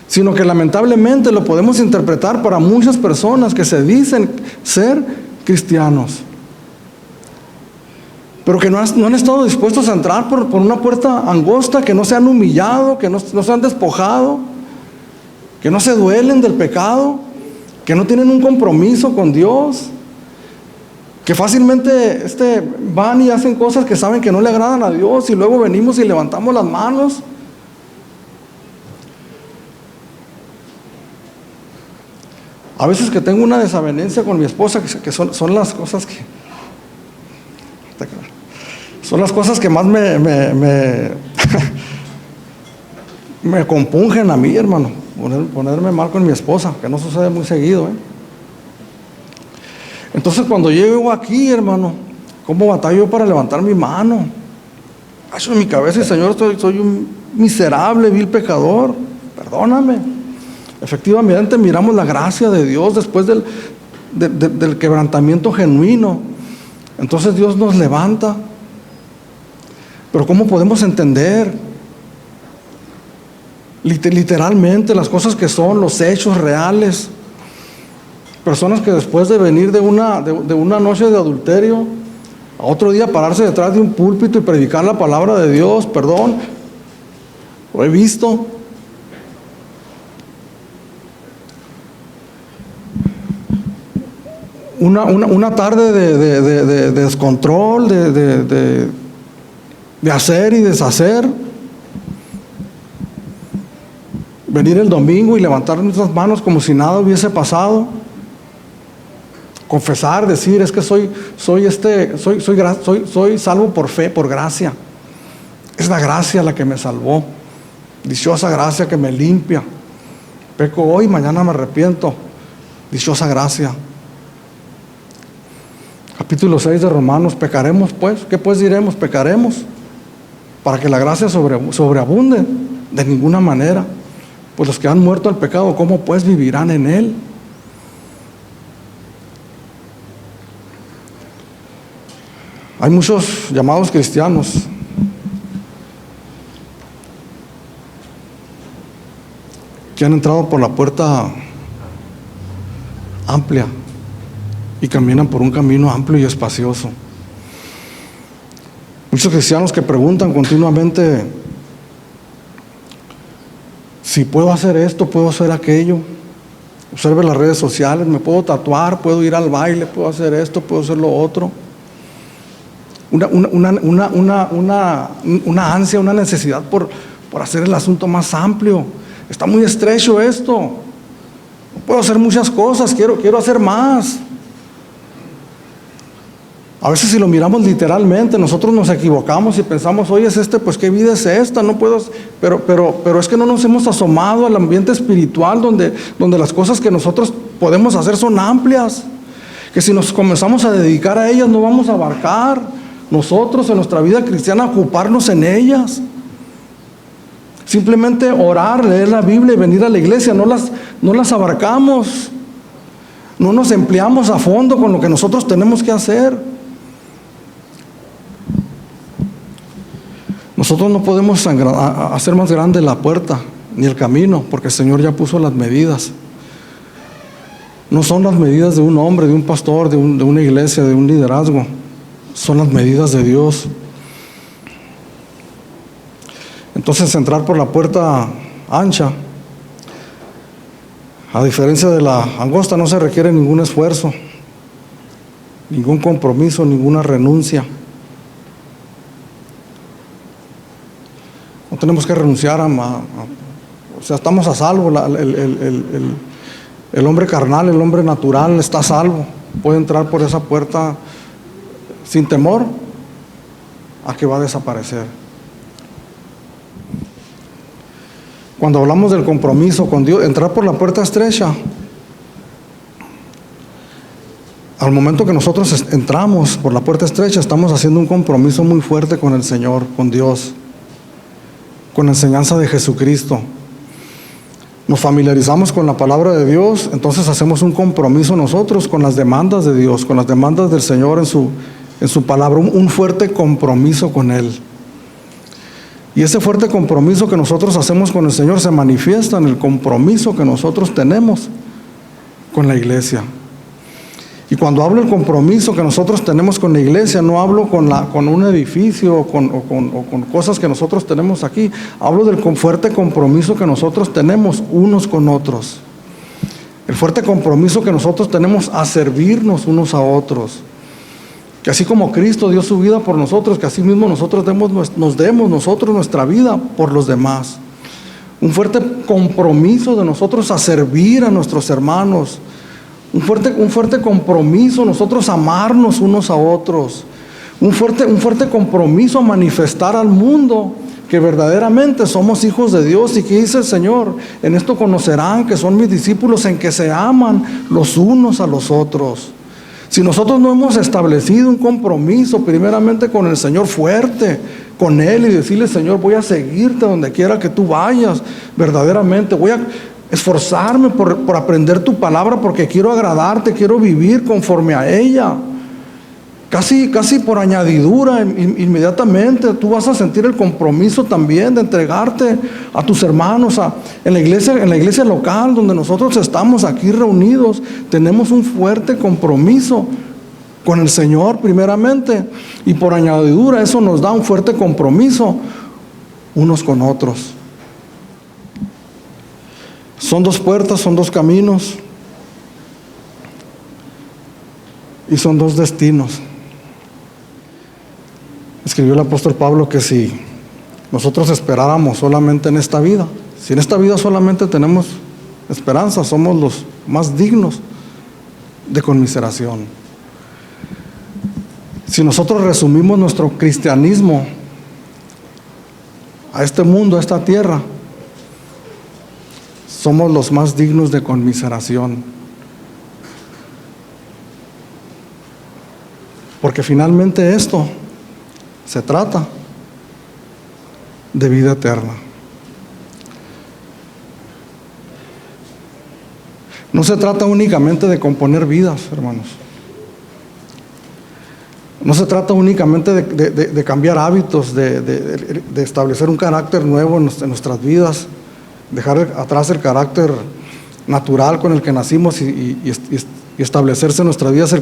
sino que lamentablemente lo podemos interpretar para muchas personas que se dicen ser cristianos, pero que no han estado dispuestos a entrar por una puerta angosta, que no se han humillado, que no se han despojado, que no se duelen del pecado, que no tienen un compromiso con Dios, que fácilmente van y hacen cosas que saben que no le agradan a Dios, y luego venimos y levantamos las manos. A veces que tengo una desavenencia con mi esposa, que son las cosas que son las cosas que más me compungen a mí, hermano, ponerme mal con mi esposa, que no sucede muy seguido, Entonces cuando llego aquí, hermano, ¿cómo batallo para levantar mi mano? Hacho en mi cabeza, y Señor, soy un miserable, vil pecador, perdóname. Efectivamente miramos la gracia de Dios después del quebrantamiento genuino. Entonces Dios nos levanta. Pero ¿cómo podemos entender literalmente las cosas que son, los hechos reales? Personas que después de venir de una noche de adulterio, a otro día pararse detrás de un púlpito y predicar la palabra de Dios, perdón, lo he visto. Una tarde de descontrol, de hacer y deshacer. Venir el domingo y levantar nuestras manos como si nada hubiese pasado. Confesar, decir, es que soy salvo por fe, por gracia. Es la gracia la que me salvó. Dichosa gracia que me limpia. Peco hoy, mañana me arrepiento. Dichosa gracia. Capítulo 6 de Romanos, pecaremos pues. ¿Qué pues diremos? Pecaremos para que la gracia sobreabunde. De ninguna manera. Pues los que han muerto al pecado, ¿cómo pues vivirán en él? Hay muchos llamados cristianos que han entrado por la puerta amplia y caminan por un camino amplio y espacioso. Muchos cristianos que preguntan continuamente si puedo hacer esto, puedo hacer aquello. Observe las redes sociales, me puedo tatuar, puedo ir al baile, puedo hacer esto, puedo hacer lo otro. una ansia, una necesidad por hacer el asunto más amplio. Está muy estrecho esto. No puedo hacer muchas cosas, quiero hacer más. A veces si lo miramos literalmente, nosotros nos equivocamos y pensamos, oye, pues ¿qué vida es esta? No puedo, pero es que no nos hemos asomado al ambiente espiritual donde las cosas que nosotros podemos hacer son amplias, que si nos comenzamos a dedicar a ellas no vamos a abarcar nosotros en nuestra vida cristiana, ocuparnos en ellas. Simplemente orar, leer la Biblia y venir a la iglesia, no las abarcamos, no nos empleamos a fondo con lo que nosotros tenemos que hacer. Nosotros no podemos hacer más grande la puerta ni el camino, porque el Señor ya puso las medidas. No son las medidas de un hombre, de un pastor, de una iglesia, de un liderazgo. Son las medidas de Dios. Entonces, entrar por la puerta ancha, a diferencia de la angosta, no se requiere ningún esfuerzo, ningún compromiso, ninguna renuncia. No tenemos que renunciar o sea, estamos a salvo. El hombre carnal, el hombre natural está a salvo. Puede entrar por esa puerta sin temor a que va a desaparecer. Cuando hablamos del compromiso con Dios, entrar por la puerta estrecha, al momento que nosotros entramos por la puerta estrecha, estamos haciendo un compromiso muy fuerte con el Señor, con Dios, con la enseñanza de Jesucristo. Nos familiarizamos con la palabra de Dios, entonces hacemos un compromiso nosotros con las demandas de Dios, con las demandas del Señor en su palabra, un fuerte compromiso con Él. Y ese fuerte compromiso que nosotros hacemos con el Señor se manifiesta en el compromiso que nosotros tenemos con la iglesia. Y cuando hablo del compromiso que nosotros tenemos con la iglesia, no hablo con un edificio o con cosas que nosotros tenemos aquí. Hablo del fuerte compromiso que nosotros tenemos unos con otros. El fuerte compromiso que nosotros tenemos a servirnos unos a otros. Que así como Cristo dio su vida por nosotros, que así mismo nosotros nos demos nosotros nuestra vida por los demás. Un fuerte compromiso de nosotros a servir a nuestros hermanos. Un fuerte compromiso nosotros amarnos unos a otros. Un fuerte compromiso a manifestar al mundo que verdaderamente somos hijos de Dios. Y que dice el Señor: en esto conocerán que son mis discípulos, en que se aman los unos a los otros. Si nosotros no hemos establecido un compromiso primeramente con el Señor fuerte, con Él, y decirle: Señor, voy a seguirte donde quiera que tú vayas, verdaderamente voy a esforzarme por aprender tu palabra, porque quiero agradarte, quiero vivir conforme a ella. Casi por añadidura, inmediatamente tú vas a sentir el compromiso también de entregarte a tus hermanos. En la iglesia local donde nosotros estamos aquí reunidos, tenemos un fuerte compromiso con el Señor primeramente, y por añadidura eso nos da un fuerte compromiso unos con otros. Son dos puertas, son dos caminos y son dos destinos. Escribió el apóstol Pablo que si nosotros esperáramos solamente en esta vida, si en esta vida solamente tenemos esperanza, somos los más dignos de conmiseración. Si nosotros resumimos nuestro cristianismo a este mundo, a esta tierra, somos los más dignos de conmiseración. Porque finalmente esto se trata de vida eterna. No se trata únicamente de componer vidas, hermanos. No se trata únicamente de cambiar hábitos, de establecer un carácter nuevo en nuestras vidas, dejar atrás el carácter natural con el que nacimos y establecerse en nuestras vidas,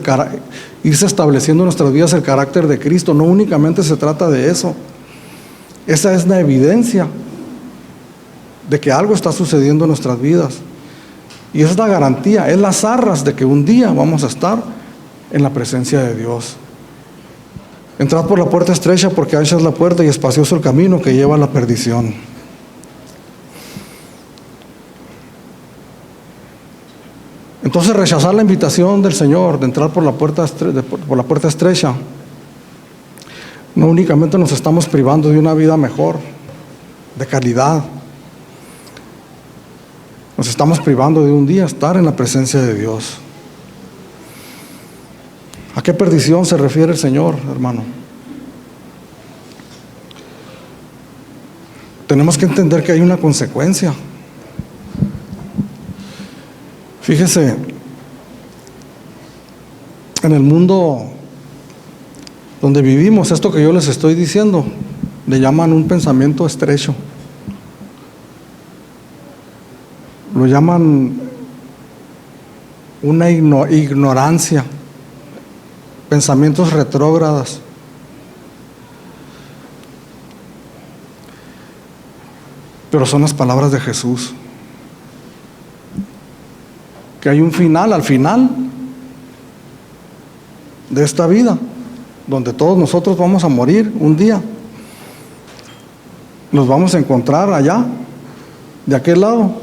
irse estableciendo en nuestras vidas el carácter de Cristo. No únicamente se trata de eso. Esa es la evidencia de que algo está sucediendo en nuestras vidas. Y esa es la garantía, es las arras de que un día vamos a estar en la presencia de Dios. Entrad por la puerta estrecha, porque ancha es la puerta y espacioso el camino que lleva a la perdición. Entonces, rechazar la invitación del Señor de entrar por la puerta estrecha, no únicamente nos estamos privando de una vida mejor, de calidad, nos estamos privando de un día estar en la presencia de Dios. ¿A qué perdición se refiere el Señor, hermano? Tenemos que entender que hay una consecuencia. Fíjese, en el mundo donde vivimos, esto que yo les estoy diciendo, le llaman un pensamiento estrecho. Lo llaman una ignorancia, pensamientos retrógradas. Pero son las palabras de Jesús. Que hay un final, al final de esta vida, donde todos nosotros vamos a morir un día. Nos vamos a encontrar allá, de aquel lado,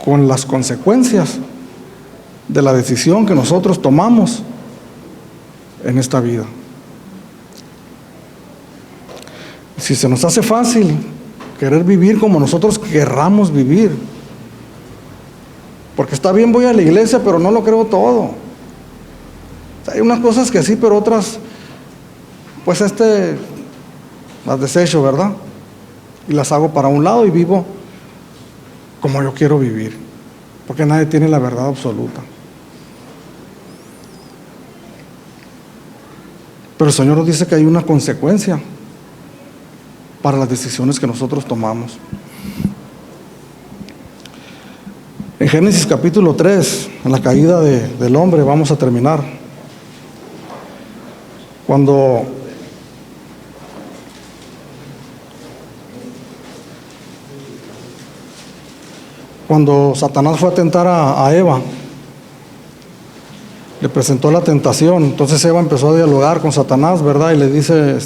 con las consecuencias de la decisión que nosotros tomamos en esta vida. Si se nos hace fácil querer vivir como nosotros querramos vivir, porque está bien, voy a la iglesia, pero no lo creo todo. Hay unas cosas que sí, pero otras, pues las desecho, ¿verdad? Y las hago para un lado y vivo como yo quiero vivir, porque nadie tiene la verdad absoluta. Pero el Señor nos dice que hay una consecuencia para las decisiones que nosotros tomamos. En Génesis capítulo 3, en la caída del hombre, vamos a terminar. Cuando Satanás fue a tentar a Eva, le presentó la tentación. Entonces Eva empezó a dialogar con Satanás, ¿verdad? Y le dice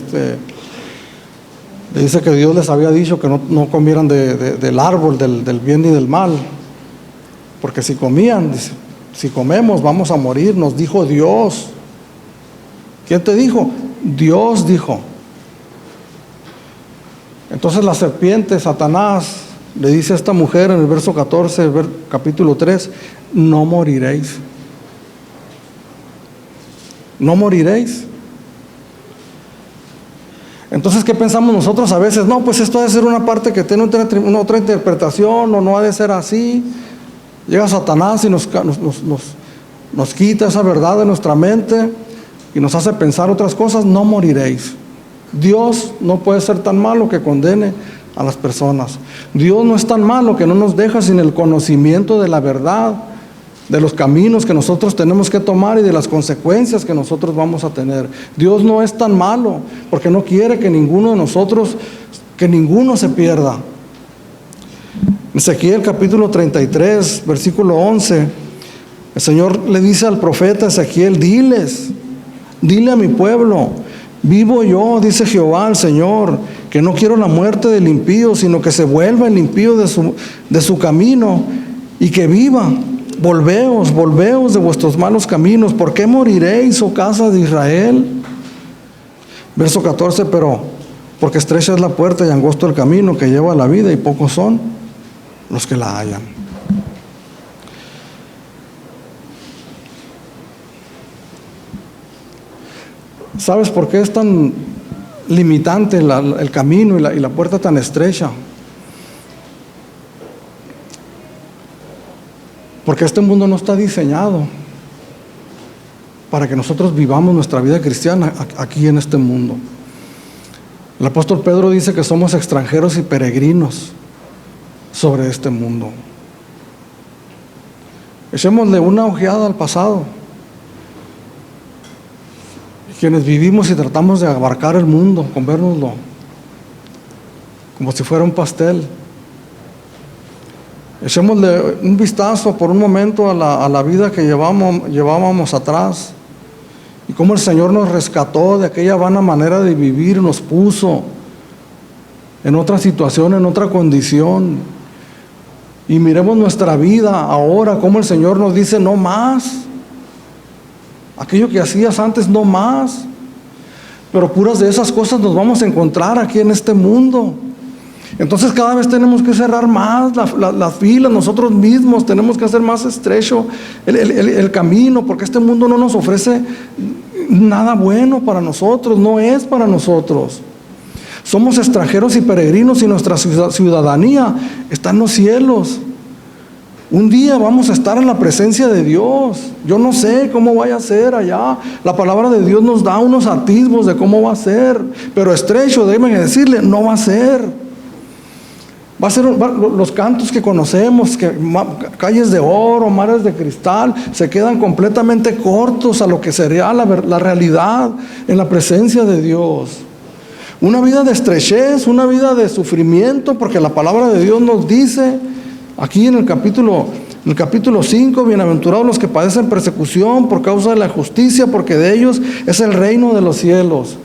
que Dios les había dicho que no comieran del árbol del bien y del mal, porque si comían, dice, si comemos vamos a morir, nos dijo Dios. ¿Quién te dijo? Dios dijo. Entonces la serpiente, Satanás, le dice a esta mujer en el verso 14, capítulo 3, no moriréis. No moriréis. Entonces, ¿qué pensamos nosotros a veces? No, pues esto ha de ser una parte que tiene una otra interpretación, o no ha de ser así. Llega Satanás y nos quita esa verdad de nuestra mente y nos hace pensar otras cosas. No moriréis. Dios no puede ser tan malo que condene a las personas. Dios no es tan malo que no nos deja sin el conocimiento de la verdad, de los caminos que nosotros tenemos que tomar y de las consecuencias que nosotros vamos a tener. Dios no es tan malo porque no quiere que ninguno de nosotros, que ninguno se pierda. Ezequiel capítulo 33, versículo 11, el Señor le dice al profeta Ezequiel, dile a mi pueblo, vivo yo, dice Jehová el Señor, que no quiero la muerte del impío, sino que se vuelva el impío de su camino y que viva. Volveos de vuestros malos caminos. ¿Por qué moriréis, oh casa de Israel? Verso 14, pero porque estrecha es la puerta y angosto el camino que lleva a la vida y pocos son los que la hallan. ¿Sabes por qué es tan limitante el camino y la puerta tan estrecha? Porque este mundo no está diseñado para que nosotros vivamos nuestra vida cristiana aquí en este mundo. El apóstol Pedro dice que somos extranjeros y peregrinos sobre este mundo. Echémosle una ojeada al pasado. Quienes vivimos y tratamos de abarcar el mundo, comérnoslo como si fuera un pastel. Echémosle un vistazo por un momento a la vida que llevábamos atrás y cómo el Señor nos rescató de aquella vana manera de vivir, nos puso en otra situación, en otra condición. Y miremos nuestra vida ahora, cómo el Señor nos dice: no más. Aquello que hacías antes, no más. Pero puras de esas cosas nos vamos a encontrar aquí en este mundo. Entonces cada vez tenemos que cerrar más las filas, nosotros mismos tenemos que hacer más estrecho el camino, porque este mundo no nos ofrece nada bueno para nosotros, no es para nosotros. Somos extranjeros y peregrinos y nuestra ciudadanía está en los cielos. Un día vamos a estar en la presencia de Dios. Yo no sé cómo vaya a ser allá. La palabra de Dios nos da unos atisbos de cómo va a ser, pero estrecho, déjenme decirle, no va a ser. Va a ser los cantos que conocemos, calles de oro, mares de cristal, se quedan completamente cortos a lo que sería la realidad en la presencia de Dios. Una vida de estrechez, una vida de sufrimiento, porque la palabra de Dios nos dice aquí en el capítulo 5, bienaventurados los que padecen persecución por causa de la justicia, porque de ellos es el reino de los cielos.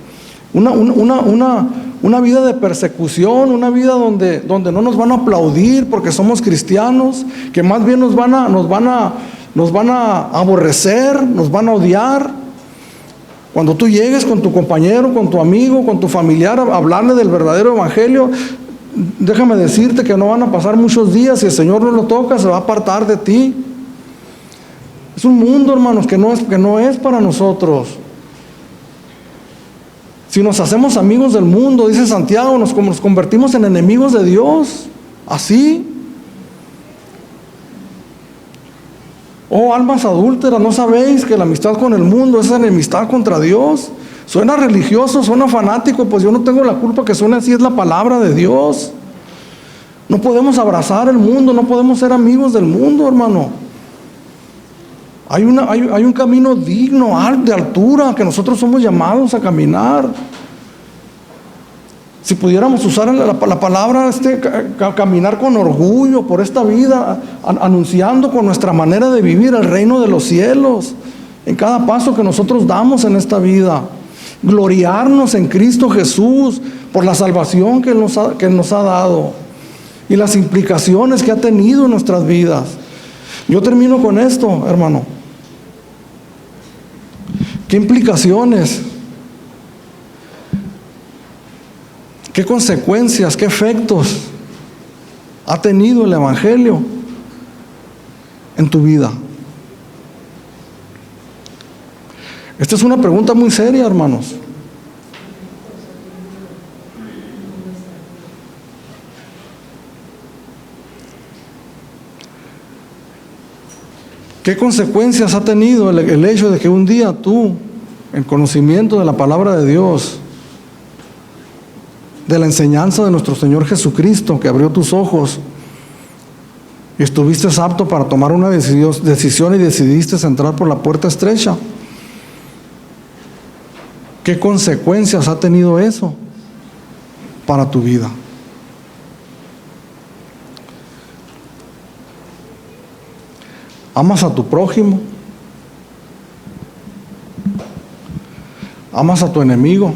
Una vida de persecución, una vida donde no nos van a aplaudir porque somos cristianos, que más bien nos van a aborrecer, nos van a odiar. Cuando tú llegues con tu compañero, con tu amigo, con tu familiar a hablarle del verdadero evangelio, déjame decirte que no van a pasar muchos días, si el Señor no lo toca, se va a apartar de ti. Es un mundo, hermanos, que no es para nosotros. Si nos hacemos amigos del mundo, dice Santiago, nos convertimos en enemigos de Dios. Así. Oh, almas adúlteras, ¿no sabéis que la amistad con el mundo es enemistad contra Dios? Suena religioso, suena fanático, pues yo no tengo la culpa que suene así, es la palabra de Dios. No podemos abrazar el mundo, no podemos ser amigos del mundo, hermano. Hay un camino digno, de altura, que nosotros somos llamados a caminar. Si pudiéramos usar la palabra caminar con orgullo por esta vida, anunciando con nuestra manera de vivir el reino de los cielos, en cada paso que nosotros damos en esta vida. Gloriarnos en Cristo Jesús por la salvación que Él nos ha dado y las implicaciones que ha tenido en nuestras vidas. Yo termino con esto, hermano. ¿Qué implicaciones? ¿Qué consecuencias, qué efectos ha tenido el Evangelio en tu vida? Esta es una pregunta muy seria, hermanos. ¿Qué consecuencias ha tenido el hecho de que un día tú, en conocimiento de la palabra de Dios, de la enseñanza de nuestro Señor Jesucristo, que abrió tus ojos y estuviste apto para tomar una decisión y decidiste entrar por la puerta estrecha? ¿Qué consecuencias ha tenido eso para tu vida? ¿Amas a tu prójimo? ¿Amas a tu enemigo?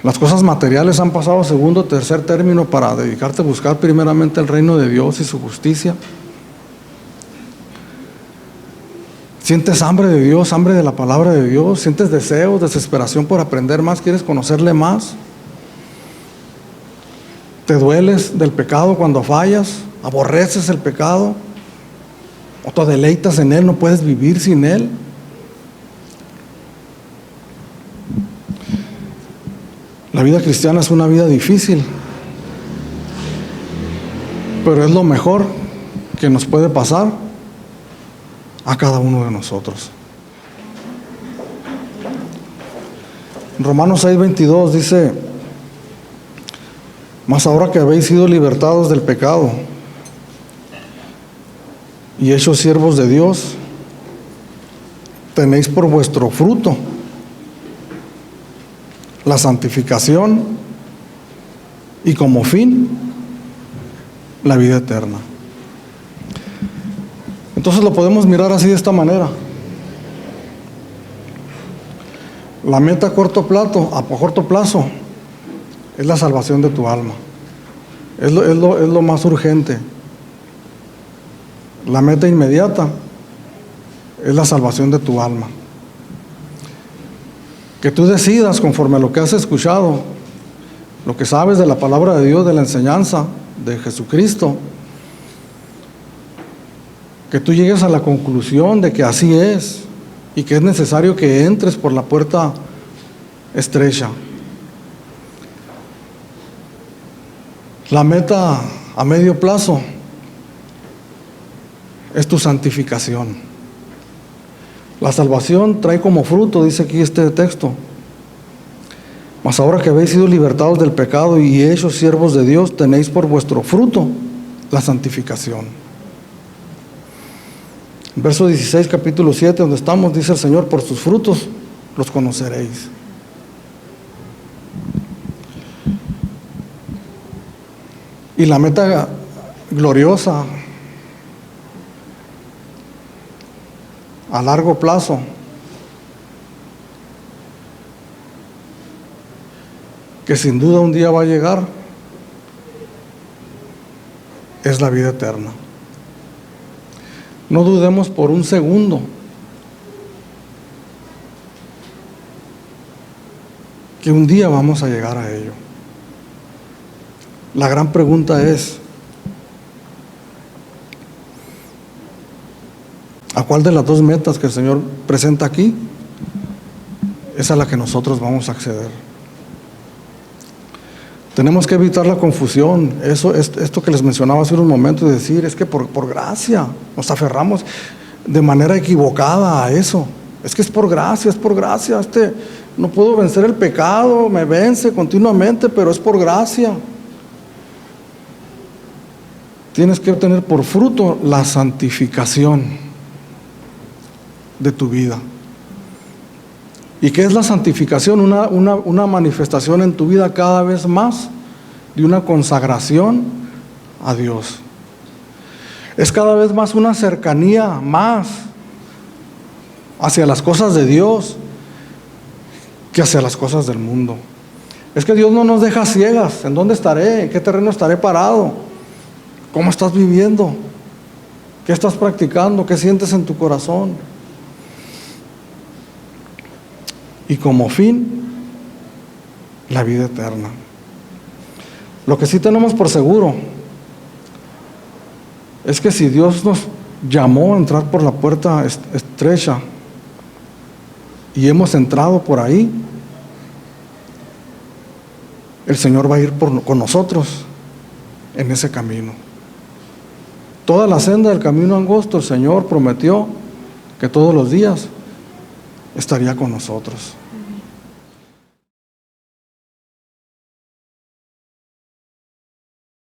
Las cosas materiales han pasado a segundo o tercer término para dedicarte a buscar primeramente el reino de Dios y su justicia. ¿Sientes hambre de Dios, hambre de la palabra de Dios? ¿Sientes deseo, desesperación por aprender más? ¿Quieres conocerle más? ¿Te dueles del pecado cuando fallas? ¿Aborreces el pecado? ¿O te deleitas en él? ¿No puedes vivir sin él? La vida cristiana es una vida difícil, pero es lo mejor que nos puede pasar a cada uno de nosotros. Romanos 6:22 dice: mas ahora que habéis sido libertados del pecado y hechos siervos de Dios, tenéis por vuestro fruto la santificación y como fin la vida eterna. Entonces lo podemos mirar así, de esta manera. La meta a corto plazo es la salvación de tu alma. Es lo más urgente. La meta inmediata es la salvación de tu alma. Que tú decidas, conforme a lo que has escuchado, lo que sabes de la palabra de Dios, de la enseñanza de Jesucristo, que tú llegues a la conclusión de que así es y que es necesario que entres por la puerta estrecha. La meta a medio plazo es tu santificación. La salvación trae como fruto, dice aquí este texto: mas ahora que habéis sido libertados del pecado y hechos siervos de Dios, tenéis por vuestro fruto la santificación. En verso 16, capítulo 7, donde estamos, dice el Señor: por sus frutos los conoceréis. Y la meta gloriosa a largo plazo que sin duda un día va a llegar es la vida eterna. No dudemos por un segundo que un día vamos a llegar a ello. La gran pregunta es: ¿a cuál de las dos metas que el Señor presenta aquí es a la que nosotros vamos a acceder? Tenemos que evitar la confusión. Esto que les mencionaba hace unos momentos, de decir, es que por gracia nos aferramos de manera equivocada a eso. Es que es por gracia, no puedo vencer el pecado, me vence continuamente, pero es por gracia. Tienes que obtener por fruto la santificación de tu vida. ¿Y qué es la santificación? Una manifestación en tu vida cada vez más de una consagración a Dios. Es cada vez más una cercanía más hacia las cosas de Dios que hacia las cosas del mundo. Es que Dios no nos deja ciegas. ¿En dónde estaré? ¿En qué terreno estaré parado? ¿Cómo estás viviendo? ¿Qué estás practicando? ¿Qué sientes en tu corazón? Y como fin, la vida eterna. Lo que sí tenemos por seguro es que si Dios nos llamó a entrar por la puerta estrecha y hemos entrado por ahí, el Señor va a ir con nosotros en ese camino. Toda la senda del camino angosto, el Señor prometió que todos los días estaría con nosotros.